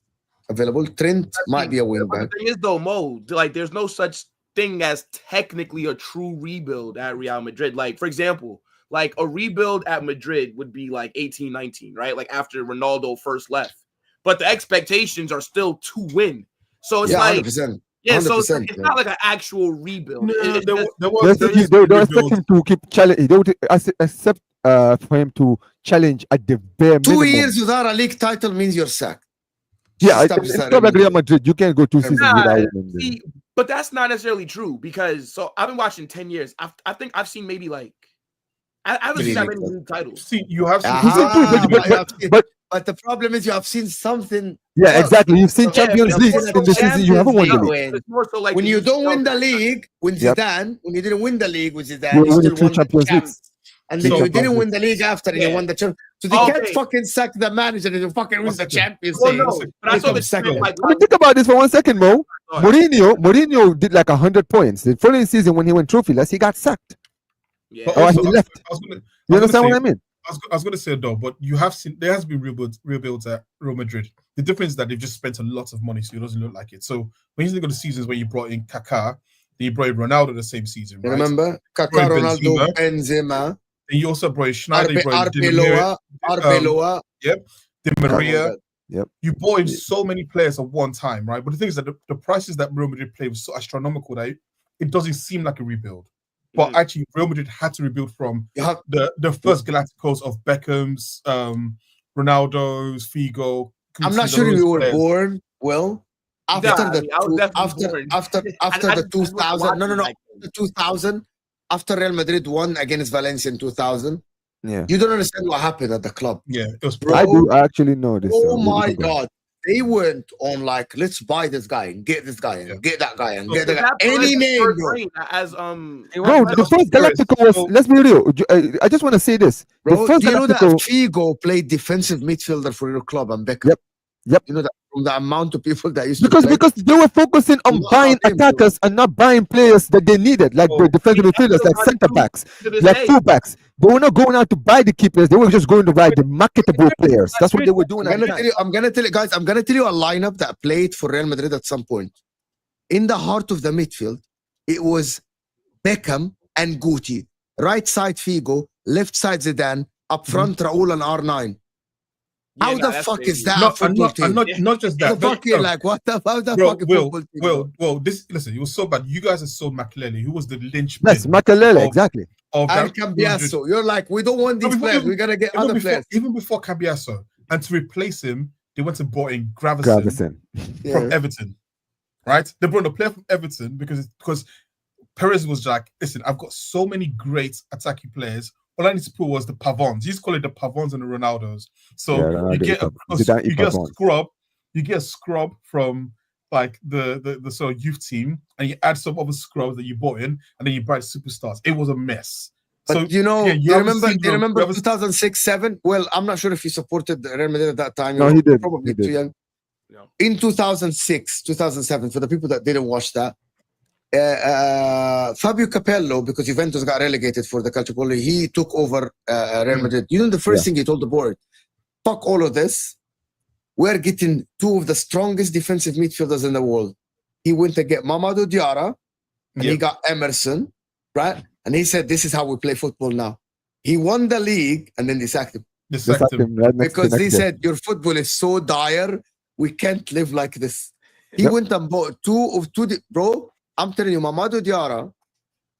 A: available. Trent might be a wing back.
D: The thing is, though, Mo, like there's no such thing as technically a true rebuild at Real Madrid. Like, for example, like a rebuild at Madrid would be like 18-19, right? Like after Ronaldo first left. But the expectations are still to win. So it's like
A: 100%.
D: Yeah, so it's not like an actual rebuild.
E: They expect him to keep challenging. They would accept for him to challenge at the bare minimum.
A: 2 years without a league title means you're sacked.
E: Yeah, it's not like Real Madrid. You can't go 2 seasons without winning.
D: But that's not necessarily true because I've been watching 10 years. I think I've seen maybe like I haven't seen that many league titles.
C: See, you have seen
A: but the problem is you have seen something.
E: Yeah, exactly. You've seen Champions League in the season. You haven't won the league.
D: It's more so like
A: when you don't win the league, when you didn't win the league with Zidane, you
E: winning
A: still
E: 2
A: won
E: Champions
A: the
E: Leagues.
A: And then
C: So-
A: you didn't win the league after, and you
D: Yeah.
A: won the Champions. So they can't fucking sack the manager and you fucking win the
C: second.
A: Champions
D: Well,
A: League.
D: no, but I saw the
A: second.
D: like,
E: I mean, think about this for 1 second, Mo.
D: Sorry.
E: Mourinho did like 100 points. The following season, when he went trophyless, he got sacked.
D: yeah.
C: But
E: Or
C: also,
E: he left.
C: I was gonna
E: You understand
C: say-
E: what I mean?
C: I was going to say though, but you have seen there has been rebuilds at Real Madrid. The difference is that they've just spent a lot of money, so it doesn't look like it. So when you think of the seasons where you brought in Kaká, then you brought in Ronaldo the same season,
A: You
C: right?
A: remember? Kaká,
C: Brought in
A: Ronaldo, Benzema,
C: And you also brought in Schneider, you brought in
A: Arbeloa, Arbeloa.
C: Di Maria.
E: Yep.
C: You bought in so many players at one time, right? But the thing is that the prices that Real Madrid played was so astronomical that it doesn't seem like a rebuild. But actually, Real Madrid had to rebuild from the first Galacticos of Beckham's, Ronaldo's, Figo.
A: I'm not sure you were born, Will. After
D: Nah,
A: the
D: I was definitely born.
A: after
D: I
A: the
D: just
A: 2000, no,
D: watching
A: the 2000, after Real Madrid won against Valencia in 2000,
E: Yeah.
A: you don't understand what happened at the club.
C: Yeah, it was
A: Bro,
E: I do actually know this.
A: Oh my God. They went on like, let's buy this guy and get this guy and
C: Yeah.
A: get that guy and
C: So
A: get that guy.
D: That's
A: Any
D: Perez's
A: name,
D: first
A: bro.
D: reign as
E: Bro, the first Galactico was,
C: So-
E: let's be real. I just want to say this.
A: Bro,
E: the first
A: do you know that
E: Galactico,
A: Figo played defensive midfielder for your club and Beckham?
E: Yep.
A: You know that from the amount of people that used
E: because
A: to play.
E: because they were focusing on
A: Not
E: buying
A: about him, bro.
E: attackers and not buying players that they needed, like the defensive midfielders, like centre backs,
D: to this
E: like
D: day.
E: full backs. They were not going out to buy the key players. They were just going to buy the marketable players. That's what they were doing.
A: I'm gonna tell you guys, I'm gonna tell you a lineup that played for Real Madrid at some point. In the heart of the midfield, it was Beckham and Guti. Right side Figo, left side Zidane, up front Raul and R9. How the fuck is that a football team?
C: Not just that.
A: The fucking like what the how the
C: Bro,
A: fucking
C: Will,
A: football team?
C: Will, this listen, it was so bad. You guys have sold Makelele, who was the linchpin.
E: Yes, Makelele,
C: of-
E: exactly.
C: of
A: And
C: that Real Madrid.
A: Cambiaso. You're like, we don't want these
C: No,
A: players. We gotta get other players.
C: Even before Cambiaso, and to replace him, they went and brought in Gravison
E: Gravison.
C: from Everton. Right? They brought in a player from Everton because Perez was like, listen, I've got so many great attacking players. All I need to put was the Pavons. You used to call it the Pavons and the Ronaldos. So
E: Yeah,
C: you get
E: Zidane
C: you get a
E: Pavons.
C: scrub. You get a scrub from like the sort of youth team, and you add some other scrubs that you bought in, and then you buy superstars. It was a mess.
A: But
C: So
A: you know,
C: yeah,
A: you
C: have a
A: remember
C: syndrome. You have a-
A: 2006-7? Well, I'm not sure if you supported Real Madrid at that time.
E: No,
A: You're
E: he did.
A: Probably
E: He did.
A: too young.
D: No.
A: In 2006, 2007, for the people that didn't watch that, Fabio Capello, because Juventus got relegated for the Calciopoli, he took over Real Madrid. You know the first thing he told the board? Fuck all of this. We're getting two of the strongest defensive midfielders in the world. He went to get Mamadou Diarra, and he got Emerson, right? And he said, this is how we play football now. He won the league, and then they sacked him.
C: They
E: Just
C: sacked
E: like
C: him.
E: him right next to
A: Because
E: the
A: he
E: next day.
A: said, your football is so dire, we can't live like this. He
E: Yep.
A: went and bought bro, I'm telling you, Mamadou Diarra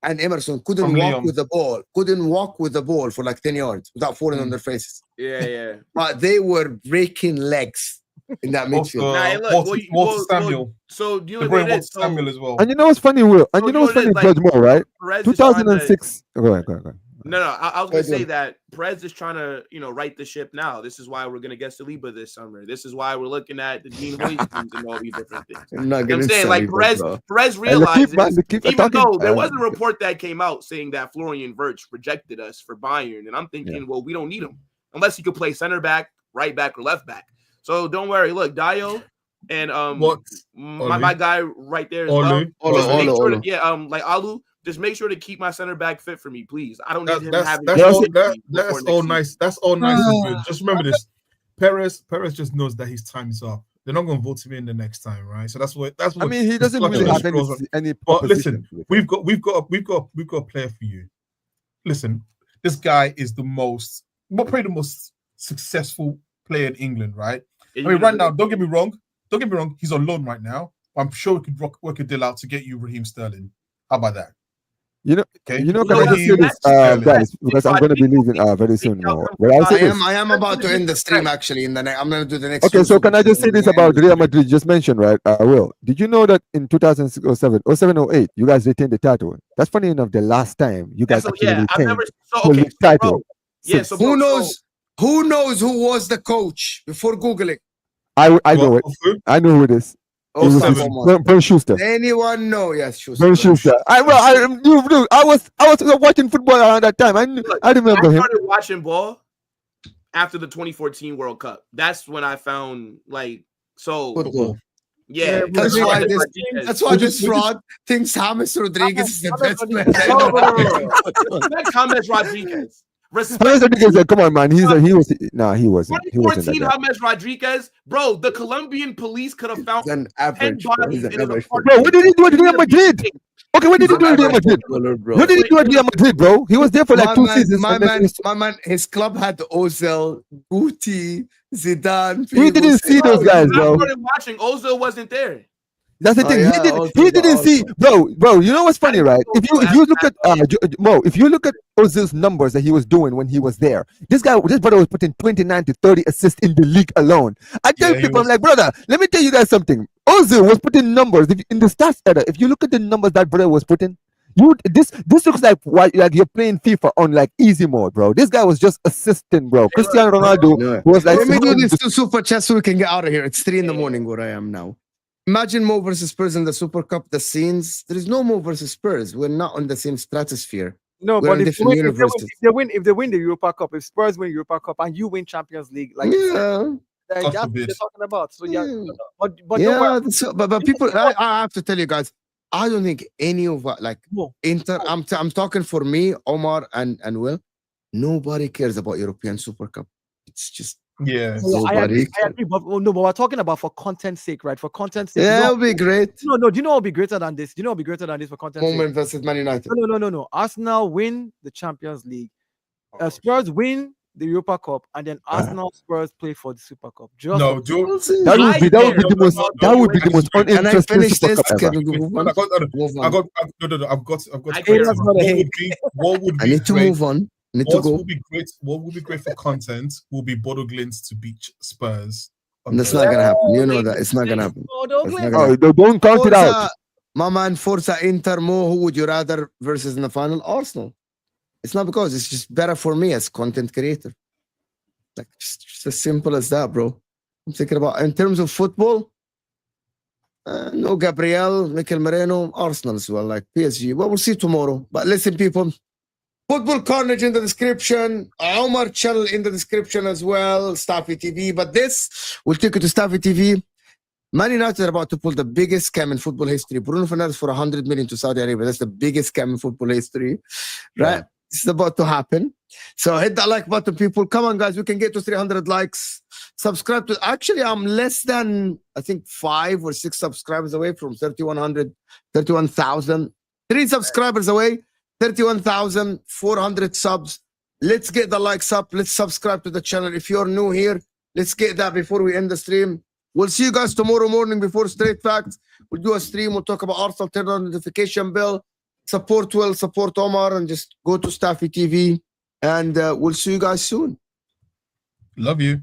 A: and Emerson couldn't
C: From
A: walk
C: Lyon.
A: with the ball for like 10 yards without falling on their faces.
D: Yeah.
A: But they were breaking legs in that
C: Also,
A: midfield.
D: Nah, hey, look,
C: Walter,
D: well, you-
C: Walter
D: well,
C: Samuel.
D: So do you
C: They
D: know
C: brought
D: what
C: in
D: it
C: Walter
D: is? So
C: Samuel as well.
E: And you know what's funny, Will? And
D: So
E: you know
D: you
E: what's
D: know
E: funny,
D: what it is,
E: Judge Moore, right?
D: Perez is trying to-
E: 2006. Go ahead.
D: No, I was
A: Go
D: gonna
A: ahead,
D: say
A: Will.
D: that Perez is trying to, right the ship now. This is why we're gonna get Saliba this summer. This is why we're looking at the Dean Hoystons and all these different things.
A: I'm not
D: You know what
A: gonna
D: I'm saying? Like
A: Saliba,
D: Perez
A: bro.
D: realizes,
E: keep
D: even
E: talking.
D: though there was a report that came out saying that Florian Wirtz rejected us for Bayern, and I'm thinking, well, we don't need him unless he could play center back, right back, or left back. So don't worry. Look, Dio and
C: What?
D: my guy right there as
C: Olu?
D: well. Just make
A: Olu,
D: sure
A: Olu.
D: to, like Alu, just make sure to keep my center back fit for me, please. I don't need him
C: That's
D: having
C: that's
E: Yes.
C: all
D: injury before
C: that's
D: next
C: all
D: season.
C: nice. That's all nice and good. Just remember this: Perez just knows that his time is up. They're not going to vote him in the next time, right? So that's what.
E: I mean, he doesn't really have any
C: But listen,
E: opposition.
C: we've got a player for you. Listen, this guy is probably the most successful player in England, right? I mean, right now, don't get me wrong. He's on loan right now. I'm sure we could work a deal out to get you Raheem Sterling. How about that?
E: Okay. Can I just say this,
C: Sterling.
E: guys? Because I'm going to be leaving very soon. But I'll say this.
A: I am about to end the stream actually. I'm gonna do the next.
E: Okay, so
A: stream.
E: can I just say this about Real Madrid? You just mentioned, right? Will, did you know that in 2007, 08, you guys retained the title? That's funny enough. The last time you guys actually
D: I've
E: retained
D: never. So
E: the
D: okay,
E: league title.
D: bro, yeah.
E: Since-
D: So bro,
A: Who knows? Who knows who was the coach before googling?
E: I know it.
C: Well,
E: I know who it is. It was
A: 07.
E: Bernd Schuster.
A: Anyone know? Yes, Schuster.
E: Bernd Schuster. I was watching football around that time. I remember him.
D: I started watching ball after the 2014 World Cup. That's when I found
A: Football.
D: Yeah,
A: That's why this fraud thinks James Rodriguez is the best player.
D: James Rodriguez.
E: James Rodriguez, come on, man. He wasn't.
D: 2014 James Rodriguez, bro. The Colombian police could have found
A: an average.
D: 10 bodies in an apartment.
E: Bro, what did he do at Real Madrid? Okay, what did he do at Real Madrid? What did he do at Real Madrid, bro? He was there for like 2 seasons.
A: My man, his club had Ozil, Guti, Zidane.
E: We didn't see those guys, bro.
D: I started watching. Ozil wasn't there.
E: That's the thing. He didn't see, bro. You know what's funny, right? If you look at Mo, if you look at Ozil's numbers that he was doing when he was there, this brother was putting 29 to 30 assists in the league alone. I tell people, I'm like, brother, let me tell you guys something. Ozil was putting numbers in the stats era. If you look at the numbers that brother was putting, this looks like you're playing FIFA on like easy mode, bro. This guy was just assisting, bro. Cristiano Ronaldo was like,
A: let me do this to super chat so we can get out of here. It's 3 a.m. where I am now. Imagine Mo versus Spurs in the Super Cup, the scenes. There is no Mo versus Spurs. We're not on the same stratosphere.
G: No,
A: We're
G: but
A: in
G: if
A: different
G: they
A: universes.
G: win the Europa Cup, if Spurs win Europa Cup and you win Champions League, like
A: Yeah.
G: that's what they're talking about. So yeah, but
A: Yeah, but people, I have to tell you guys, I don't think any of Inter. I'm talking for me, Omar and Will. Nobody cares about European Super Cup. It's just
G: I agree, but we're talking about for content's sake, right? For content's sake.
A: Yeah, it'll be great.
G: No, do you know what would be greater than this? Do you know what would be greater than this for content's
A: Moment
G: sake?
A: versus Man United.
G: No. Arsenal win the Champions League. Spurs win the Europa Cup, and then Arsenal Spurs play for the Super Cup.
E: that would be the most uninteresting Super Cup ever.
A: I need to move on.
C: What will be great for content will be Bodo Glimt to beat Spurs.
A: That's not gonna happen. You know that it's not gonna happen.
E: Don't count it out.
A: My man, Forza Inter. Mo, who would you rather versus in the final? Arsenal. It's not because it's just better for me as content creator. Like just as simple as that, bro. I'm thinking about in terms of football. No Gabriel, Mikel Merino, Arsenal as well, like PSG. Well, we'll see tomorrow. But listen, people. Football Carnage in the description. Omar channel in the description as well. Staffy TV. But this will take you to Staffy TV. Man United are about to pull the biggest scam in football history. Bruno Fernandes for 100 million to Saudi Arabia. That's the biggest scam in football history. Right? This is about to happen. So hit that like button, people. Come on, guys. We can get to 300 likes. Subscribe to... Actually, I'm less than, I think, 5 or 6 subscribers away from 31,000. 3 subscribers away. 31,400 subs. Let's get the likes up. Let's subscribe to the channel. If you're new here, let's get that before we end the stream. We'll see you guys tomorrow morning before Straight Facts. We'll do a stream. We'll talk about Arsenal. Turn on the notification bell. Support Will, support Omar, and just go to Staffy TV. And we'll see you guys soon.
C: Love you.